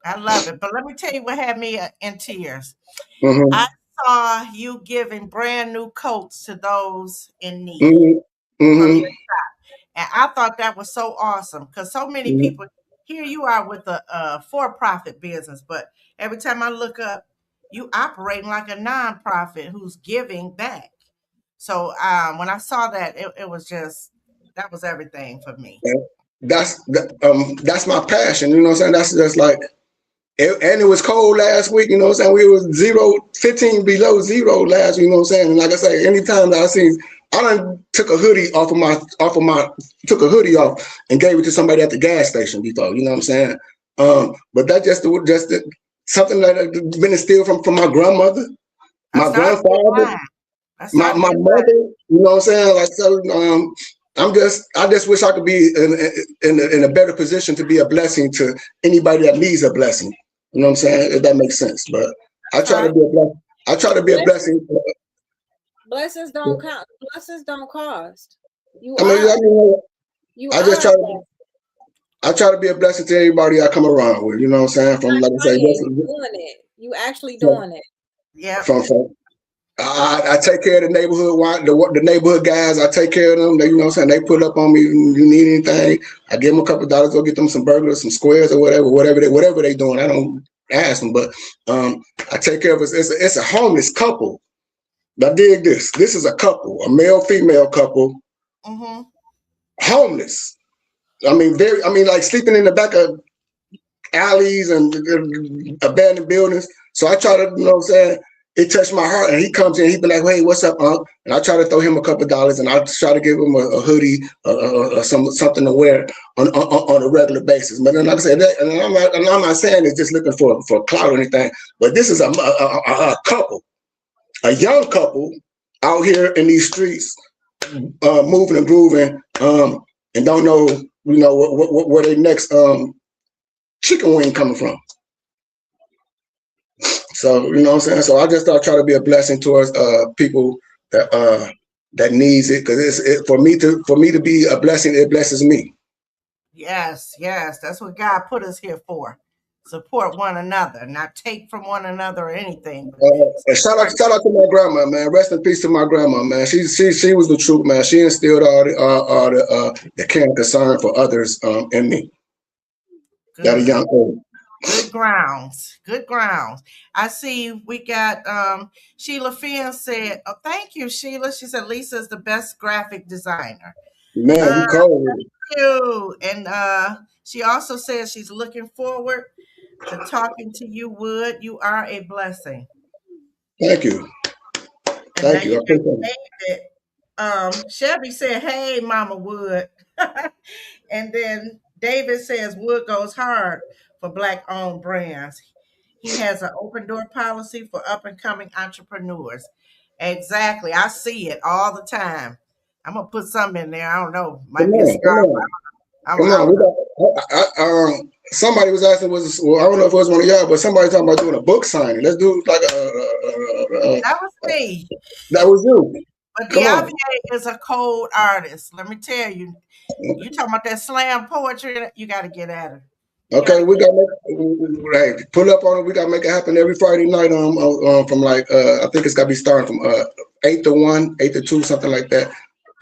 I love it. But let me tell you what had me in tears. Mm-hmm. I saw you giving brand new coats to those in need Mm-hmm. from your shop. And I thought that was so awesome because so many people, here you are with a for-profit business, but every time I look up, you operating like a nonprofit who's giving back. So when I saw that, it was just, that was everything for me. That's my passion. You know what I'm saying? That's just like, and it was cold last week. You know what I'm saying? We was 15 below zero last week. You know what I'm saying? And like I say, anytime that I done took a hoodie took a hoodie off and gave it to somebody at the gas station before. You know what I'm saying? But that just something that had been instilled from my grandmother, my grandfather. My mother, you know what I'm saying? Like, so, I just wish I could be in a better position to be a blessing to anybody that needs a blessing. You know what I'm saying? If that makes sense. But I try to be a blessing. I try to be a blessing. Blessings don't count. Blessings don't cost. I try to be a blessing to everybody I come around with. You know what I'm saying? From like I say, doing it. You actually doing it. Yeah. I take care of the neighborhood, the neighborhood guys. I take care of them. They, you know what I'm saying? They pull up on me. You need anything? I give them a couple of dollars. Go get them some burgers, some squares, or whatever they doing. I don't ask them, but I take care of it. It's a homeless couple. I dig this. This is a couple, a male female couple, homeless. Like sleeping in the back of alleys and abandoned buildings. So I try to, you know what I'm saying? It touched my heart, and he comes in. He be like, "Hey, what's up, Unc?" And I try to throw him a couple of dollars, and I try to give him a hoodie, something to wear on a regular basis. But then, like I said, I'm not saying it's just looking for clout or anything. But this is a couple, a young couple out here in these streets, moving and grooving, and don't know, where their next chicken wing coming from? So, you know what I'm saying? So I just thought try to be a blessing towards people that needs it, because for me to be a blessing, it blesses me. Yes, that's what God put us here for. Support one another, not take from one another or anything. And shout out to my grandma, man. Rest in peace to my grandma, man. She was the truth, man. She instilled all the care and concern for others in me at a young age. Good grounds. I see we got Sheila Finn said, oh, thank you, Sheila. She said Lisa's the best graphic designer. Man, you cold. Thank you. And she also says she's looking forward to talking to you, Wood. You are a blessing. Thank you. Thank you. David, Shelby said, hey, Mama Wood. And then David says Wood goes hard for Black-owned brands. He has an open door policy for up-and-coming entrepreneurs. Exactly. I see it all the time. I'm going to put something in there. I don't know. Might be a scarf. Somebody was asking, I don't know if it was one of y'all, but somebody talking about doing a book signing. Let's do like that was me. That was you. But DeAvier is a cold artist. Let me tell you. You talking about that slam poetry? You got to get at her. Okay, we got to pull up on it. We got to make it happen every Friday night. From like I think it's got to be starting from 8 to 1, 8 to 2, something like that,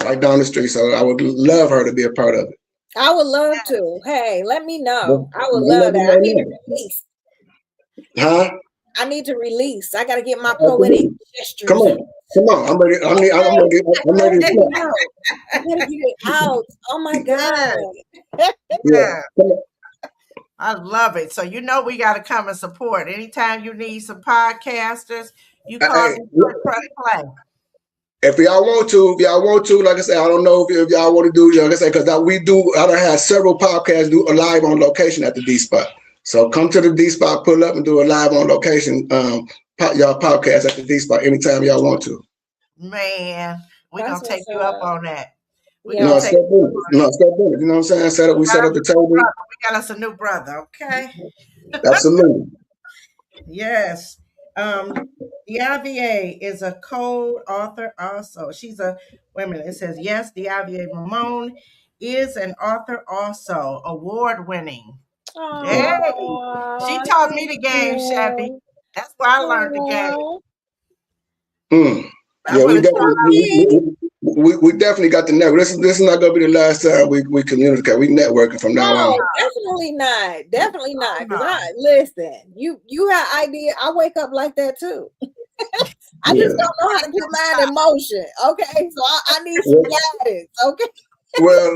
right down the street. So I would love her to be a part of it. I would love to. Hey, let me know. I would love that. I need to release. Huh? I need to release. I got to get my poetic gestures. Come on. I'm ready. I'm ready to get out. I got to get it out. Oh my God. Yeah. I love it. So you know we got to come and support. Anytime you need some podcasters, you call me press play. If y'all want to, like I said, I don't know if y'all want to do, like I said, because I done had several podcasts do a live on location at the D Spot. So come to the D Spot, pull up and do a live on location, y'all podcast at the D Spot anytime y'all want to. Man, we're going to take you up on that. No, step in. You know what I'm saying? We set up the table. We got us a new brother, okay? Absolutely. Yes. DeAvier is a co-author also. She's a, wait a minute, it says, yes, DeAvier Mamone is an author also, award-winning. Hey, she taught me the game, Shelby. That's where I learned the game. Yeah, we definitely got the network. This is not gonna be the last time we communicate. We networking from now on. Definitely not. Because listen, you have idea. I wake up like that too. I just don't know how to put mine in motion. Okay, so I need some guidance. Okay. Well,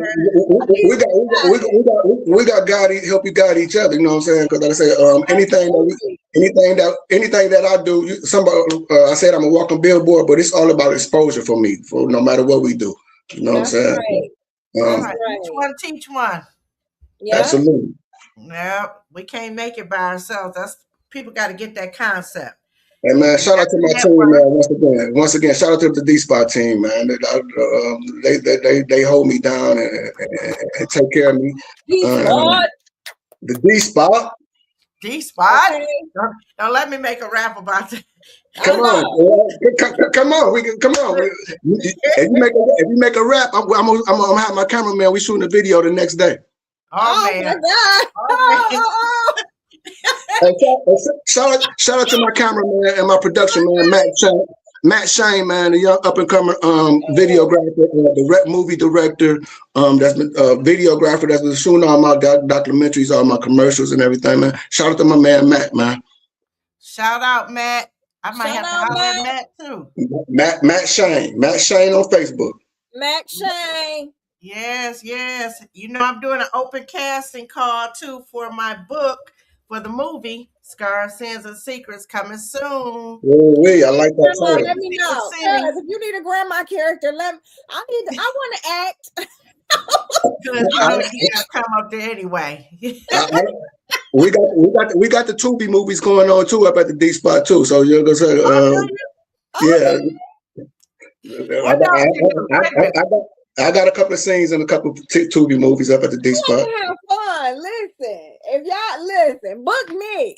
we got God help you guide each other. You know what I'm saying? Because like I say, anything that I do, I said I'm a walking billboard, but it's all about exposure for me. For no matter what we do, you know what I'm saying? Right. Each one teach one. Yeah. Absolutely. Yeah, we can't make it by ourselves. People got to get that concept. Hey man, shout out to my team, man. Once again, shout out to the D Spot team, man. They hold me down and take care of me. The D Spot. D Spot. Okay. Don't let me make a rap about that. Come on. Come on. If you make a rap, I'm gonna have my cameraman. We shooting a video the next day. Oh man. My God. Shout out to my cameraman and my production man, Matt Shane, man, the young up and coming videographer, movie director, that's been videographer that's been shooting all my documentaries, all my commercials and everything, man. Shout out to my man Matt, man. Shout out Matt. I might have to holler at Matt too. Matt Shane on Facebook. Matt Shane. Yes. You know I'm doing an open casting call too for my book. For the movie, Scars, Sins, and Secrets coming soon. Oh, I like that title. Let me know. If you need a grandma character, I want to act. Because you know you gotta come up there anyway. we got the Tubi movies going on too up at the D Spot too. So you're gonna say, I got a couple of scenes in a couple of Tubi movies up at the D spot. Have fun. Listen, if y'all listen, book me.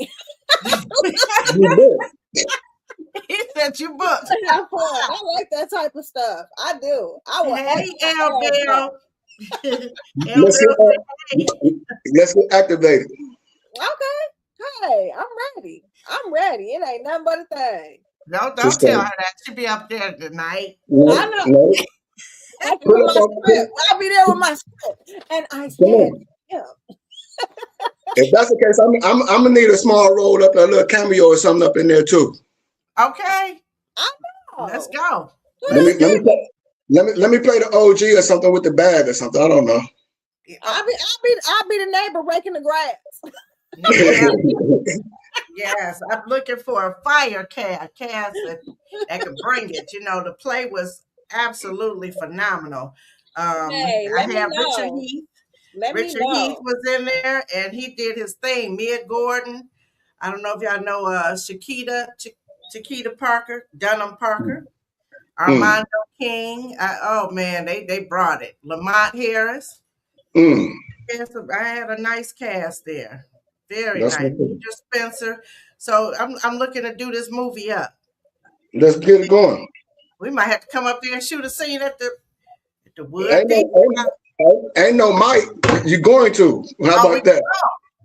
He said you booked. Have fun. I like that type of stuff. I do. I will. Hey, L Bill. Let's get activated. Okay. Hey, I'm ready. I'm ready. It ain't nothing but a thing. No, don't tell her that. She'll be up there tonight. I know. I'll be there with my script. And I said, yeah. If that's the case, I'm gonna need a small role up, a little cameo or something up in there too. Okay. I know. Let's go. Let me play the OG or something with the bag or something. I don't know. I'll be the neighbor raking the grass. Yes, I'm looking for a fire cast that could bring it. You know, the play was absolutely phenomenal. Hey, I have Richard Heath. Richard Heath was in there, and he did his thing. Mia Gordon. I don't know if y'all know Chiquita Parker, Dunham Parker, Armando King. Oh man, they brought it. Lamont Harris. Yes, I had a nice cast there. Very nice. Peter Spencer. So I'm looking to do this movie up. Let's get it going. We might have to come up there and shoot a scene at the wood. Ain't no Mike. You're going to. How about that?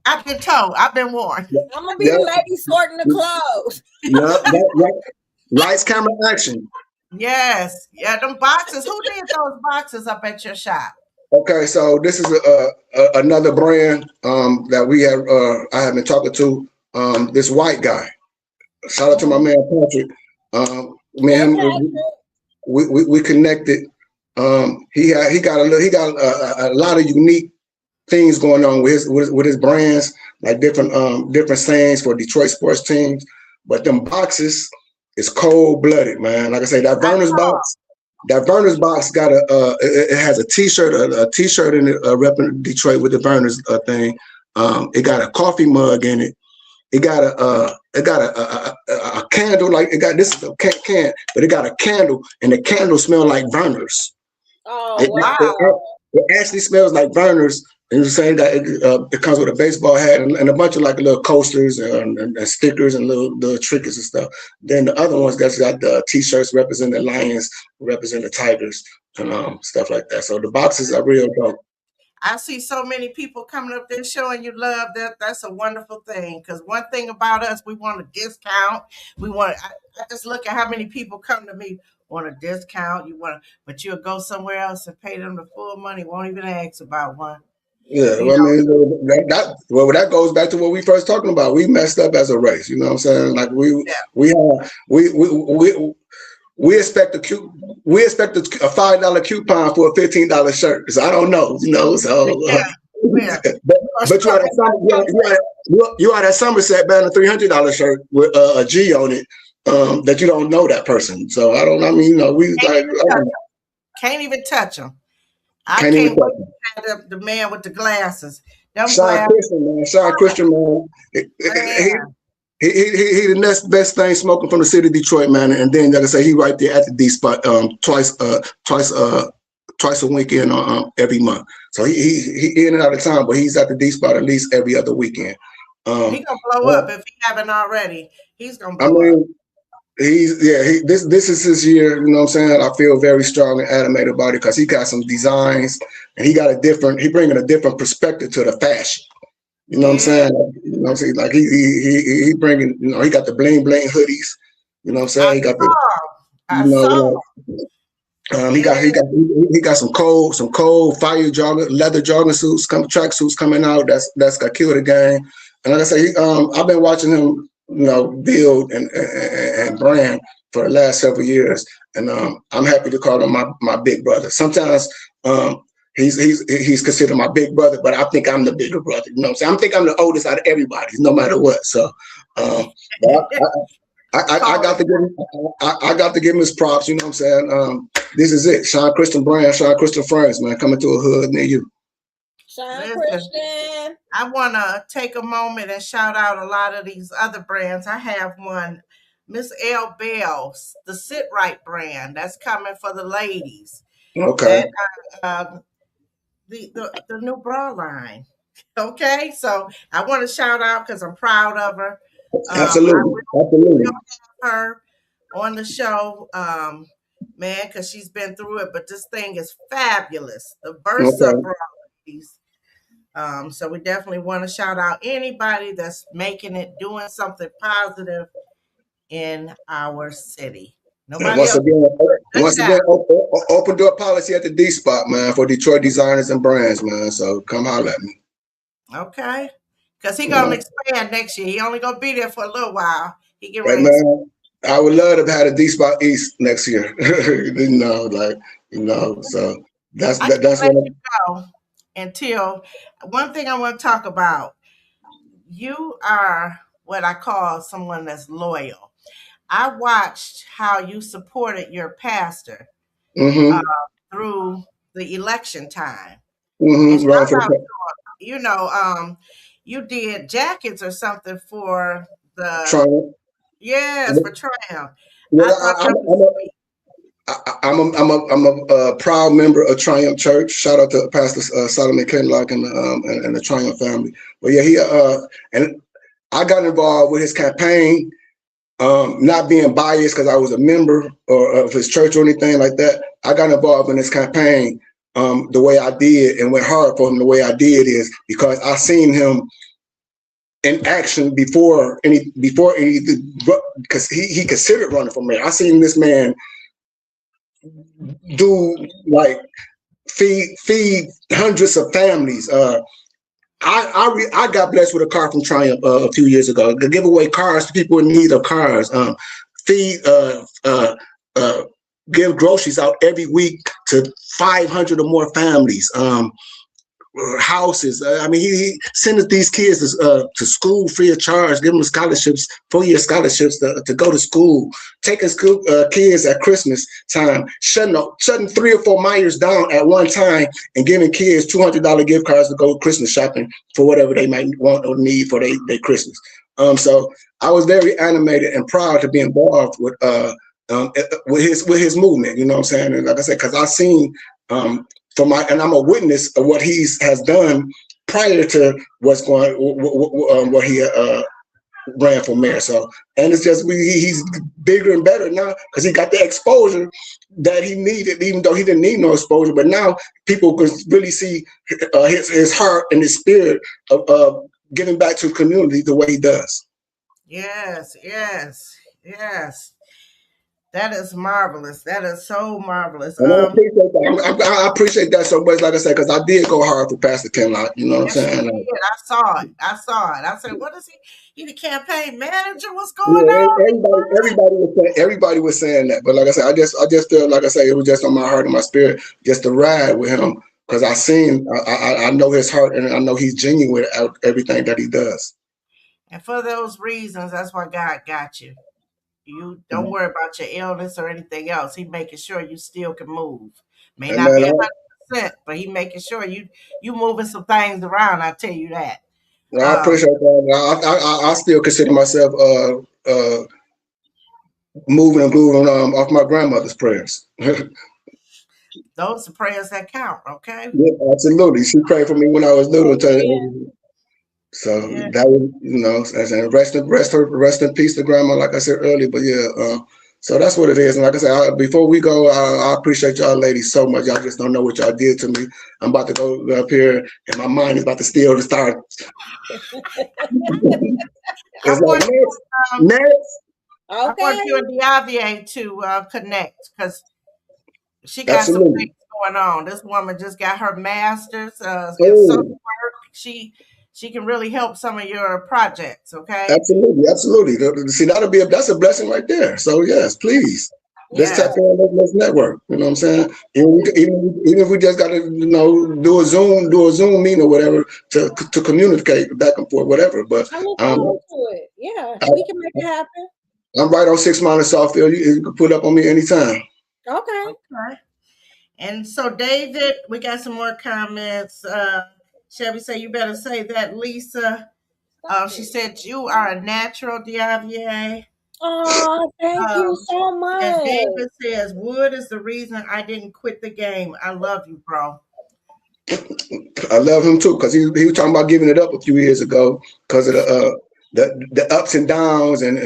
I've been told. I've been warned. I'm gonna be the lady sorting the clothes. Lights, camera, action. Yes. Yeah, them boxes. Who did those boxes up at your shop? Okay, so this is another brand that we have. I have been talking to this white guy. Shout out to my man Patrick. Me and him, we connected. He got a lot of unique things going on with his brands, like different sayings for Detroit sports teams. But them boxes is cold-blooded, man. Like I say, that Verner's box. That Verner's box got it has a T-shirt in it, repping Detroit with the Verner's thing. It got a coffee mug in it. It got a candle, like it got this is a can, but it got a candle, and the candle smelled like Verner's. Oh wow! It actually smells like Verner's. And the same guy, it comes with a baseball hat and a bunch of like little coasters and stickers and little trinkets and stuff. Then the other ones got the T-shirts represent the Lions, represent the Tigers, and stuff like that. So the boxes are real dope. I see so many people coming up there showing you love. That's a wonderful thing. Because one thing about us, we want a discount. I just look at how many people come to me want a discount. But you'll go somewhere else and pay them the full money. Won't even ask about one. Yeah, well, I mean, that goes back to what we first talking about. We messed up as a race. You know what I'm saying? Like we expect a $5 coupon for a $15 shirt. So I don't know, you know. So, but you had at Somerset buying a $300 shirt with a G on it that you don't know that person. So I don't. I mean, you know, we can't even touch them. I can't wait to have the man with the glasses. Sean Christian, man. He the best thing smoking from the city of Detroit, man. And then, like I say, he right there at the D spot twice a weekend every month. So he in and out of town, but he's at the D spot at least every other weekend. He's gonna blow up if he haven't already. He's gonna blow up. This is his year, you know what I'm saying? I feel very strong and animated about it because he got some designs and he bringing a different perspective to the fashion. You know what I'm saying? You know what I'm saying? Like he bringing, you know, he got the bling bling hoodies. You know what I'm saying? He got he got some cold fire leather jogging suits, track suits coming out. That's got killed the game. And like I say, I've been watching him, you know, build and brand for the last several years, and I'm happy to call him my big brother. Sometimes he's considered my big brother, but I think I'm the bigger brother. You know what I'm saying? I think I'm the oldest out of everybody, no matter what. So I got to give him his props. You know what I'm saying? This is it, Sean Christian brand, Sean Christian Friends, man, coming to a hood near you. Sean Christian. I want to take a moment and shout out a lot of these other brands. I have one, Miss L. Bell's, the Sit Right brand. That's coming for the ladies. Okay. and the new bra line. Okay, so I want to shout out because I'm proud of her. I Absolutely. Absolutely. will have her on the show, man, because she's been through it. But this thing is fabulous. The Versa Okay. bra, ladies. So we definitely want to shout out anybody that's making it, doing something positive in our city. Nobody Once else again, shut once down. again, open door policy at the D spot, man, for Detroit designers and brands, man. So come holler at me. Okay. Because he You gonna know, expand next year. He only gonna be there for a little while. He get hey, ready to man, I would love to have a D spot East next year. You know, like so I can't that's let what. you go until one thing I want to talk about. You are what I call someone that's loyal. I watched how you supported your pastor uh, Mm-hmm. through the election time. And Mm-hmm. Wrong for shout out, the you know, you did jackets or something for the Triumph. yes for Triumph. Well, I thought that was sweet. I'm a proud member of Triumph Church. Shout out to Pastor Solomon Kenlock and the Triumph family. But yeah, he and I got involved with his campaign, not being biased because I was a member or of his church or anything like that. I got involved in his campaign the way I did and went hard for him the way I did is because I seen him in action before any because he considered running for mayor. I seen this man do like feed hundreds of families. I got blessed with a car from Triumph a few years ago. To give away cars to people in need of cars. Feed give groceries out every week to 500 or more families. Houses. I mean, he sends these kids to school free of charge, give them scholarships, 4-year scholarships to go to school, taking school kids at Christmas time, shutting 3 or 4 Myers down at one time and giving kids $200 gift cards to go Christmas shopping for whatever they might want or need for their Christmas. So I was very animated and proud to be involved with his movement. You know what I'm saying? And like I said, because I seen and I'm a witness of what he has done prior to what he ran for mayor. So, and it's just he's bigger and better now because he got the exposure that he needed, even though he didn't need no exposure. But now people can really see his heart and his spirit of giving back to the community the way he does. Yes, yes, yes. That is marvelous. That is so marvelous. And I appreciate that. I appreciate that so much, like I said, because I did go hard for Pastor Kenlock. You know what I'm Yes, you saying? did. I saw it. I saw it. I said, "What is he? He the campaign manager? What's going Yeah, on?" everybody was saying that, but like I said, I just feel like I say it was just on my heart and my spirit just to ride with him because I know his heart and I know he's genuine out everything that he does. And for those reasons, that's why God got you. You don't worry about your illness or anything else. He making sure you still can move. May And not man, be 100%, but he making sure you moving some things around. I tell you that. I Um, appreciate that. I still consider myself moving and grooving off my grandmother's prayers. those are prayers that count. Okay. Yeah, absolutely. She prayed for me when I was little. Amen. So Yeah. that was, as in rest in peace to grandma, like I said earlier. But yeah, so that's what it is. And like I said, before we go, I appreciate y'all ladies so much. Y'all just don't know what y'all did to me. I'm about to go up here, and my mind is about to steal the start. I It's want like you. next. I want Okay. you and Diavier to connect because she got some Absolutely. things going on. This woman just got her master's in social Oh, work. She can really help some of your projects. Okay. absolutely. See, that's a blessing right there. So yes, please. Let's tap Yes. in. Let's network. You know what I'm saying? Even if we just got to, do a Zoom meeting or whatever to communicate back and forth, whatever. But I look um, forward to it. Yeah, I, we can make it happen. I'm right on 6 Mile in Southfield. You can put up on me anytime. Okay. Okay. And so, David, we got some more comments. Shelby say you better say that, Lisa. She said you are a natural, Diavier. Oh, thank you so And much. David says, Wood is the reason I didn't quit the game. I love you, bro. I love him too, because he was talking about giving it up a few years ago because of the ups and downs and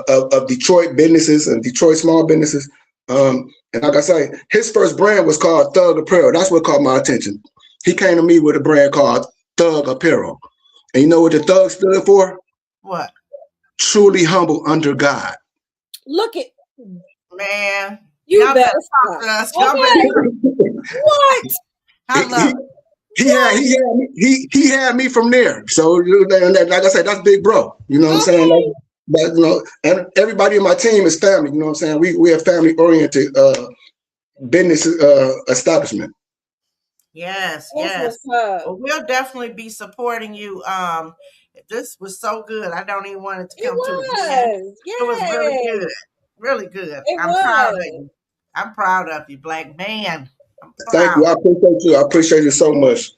of Detroit businesses and Detroit small businesses. And like I say, his first brand was called Thug Apparel. That's what caught my attention. He came to me with a brand called Thug Apparel. And you know what the Thug stood for? What? Truly humble under God. Look at Man. you, Y'all better talk to stop. us. Y'all Okay. What? I love it. He had me from there. So like I said, that's big bro. You know what I'm saying? Okay. But and everybody in my team is family. You know what I'm saying? We are family oriented business establishment. Yes, That's yes. what's up. Well, we'll definitely be supporting you. This was so good. I don't even want it to It come to the end. was. It was really Yay. good. Really good. It I'm proud of was. you. I'm proud of you, Black man. I'm Thank you. proud. I appreciate you. I appreciate you so much.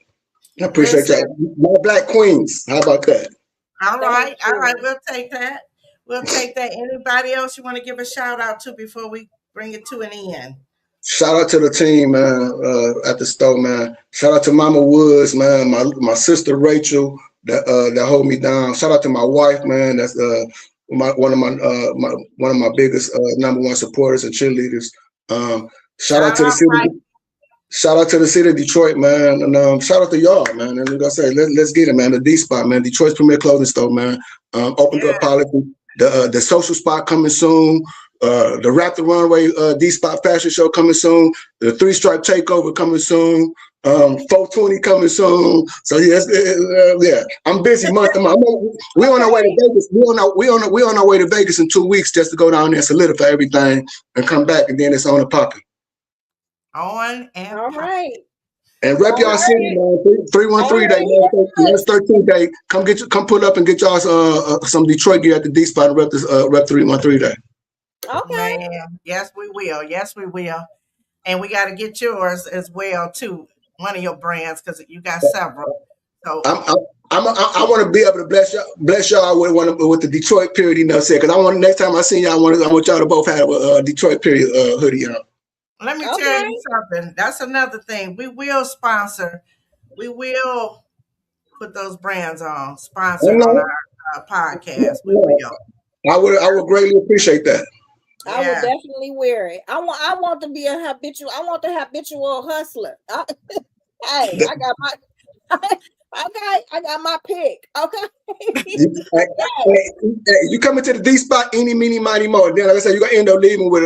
I appreciate Listen. you. My Black Queens. How about that? All Thank right. All right. you. We'll take that. We'll take that. Anybody else you want to give a shout out to before we bring it to an end? Shout out to the team, man, at the store, man. Shout out to Mama Woods, man. My sister Rachel that hold me down. Shout out to my wife, man. That's one of my biggest number one supporters and cheerleaders. Shout out to the city. Right. Shout out to the city of Detroit, man, and shout out to y'all, man. And like I say, let's get it, man. The D Spot, man, Detroit's premier clothing store, man. Opened up policy. The social spot coming soon. The Wrap the Runway D Spot fashion show coming soon. The 3 Stripe takeover coming soon. 420 coming soon. So yes, yeah, I'm busy month to month. We're on our way to Vegas. We're on our way to Vegas in 2 weeks just to go down there and solidify everything and come back, and then it's on and popping. On and All right. And rep y'all city, man. 313 day, March 13th day. Come pull up and get y'all some Detroit gear at the D Spot and rep 313 day. Okay. Man, yes, we will. Yes, we will. And we got to get yours as well too. One of your brands, because you got several. So I want to be able to bless y'all with the Detroit period. You know, said because I want next time I see y'all, I want y'all to both have a Detroit period hoodie on. Let me tell you something. That's another thing. We will sponsor. We will put those brands on, sponsored on our podcast. We will. I would greatly appreciate that. I would definitely wear it. I want to be a habitual. I want the habitual hustler. Hey, I got my pick. Okay. You come into the D Spot, any, meeny, mighty, mo. Then, like I said, you're gonna end up leaving with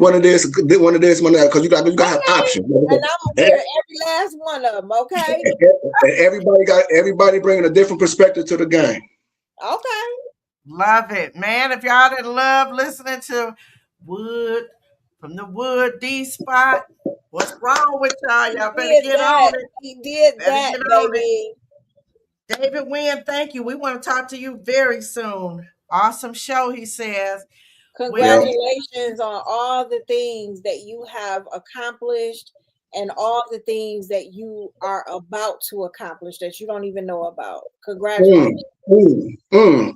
one of this, one of that, because you got to have options. And I'm gonna wear every last one of them. Okay. And everybody bringing a different perspective to the game. Okay. Love it, man. If y'all didn't love listening to Wood from the Wood D Spot, what's wrong with y'all? Y'all better get on it. He did that, baby. David Wynn, thank you. We want to talk to you very soon. Awesome show, he says. Congratulations on all the things that you have accomplished and all the things that you are about to accomplish that you don't even know about. Congratulations.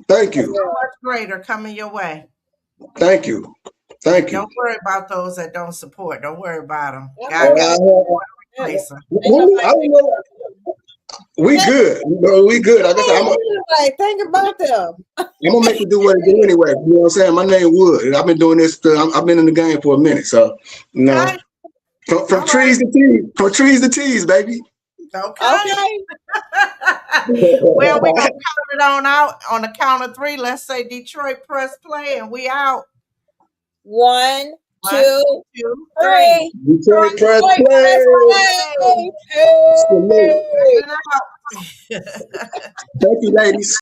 Thank you. So much greater coming your way. Thank you. Thank you. Don't worry about those that don't support. Don't worry about them. We good. We good. I guess think about them. I'm gonna make you do what you do anyway. You know what I'm saying? My name Wood. I've been doing this. I've been in the game for a minute. So from trees to tees, from trees to tees, baby. Okay. Well, we're gonna count it on out on the count of 3. Let's say Detroit press play, and we out. 1, 2, 3. Detroit press play. Thank you, ladies.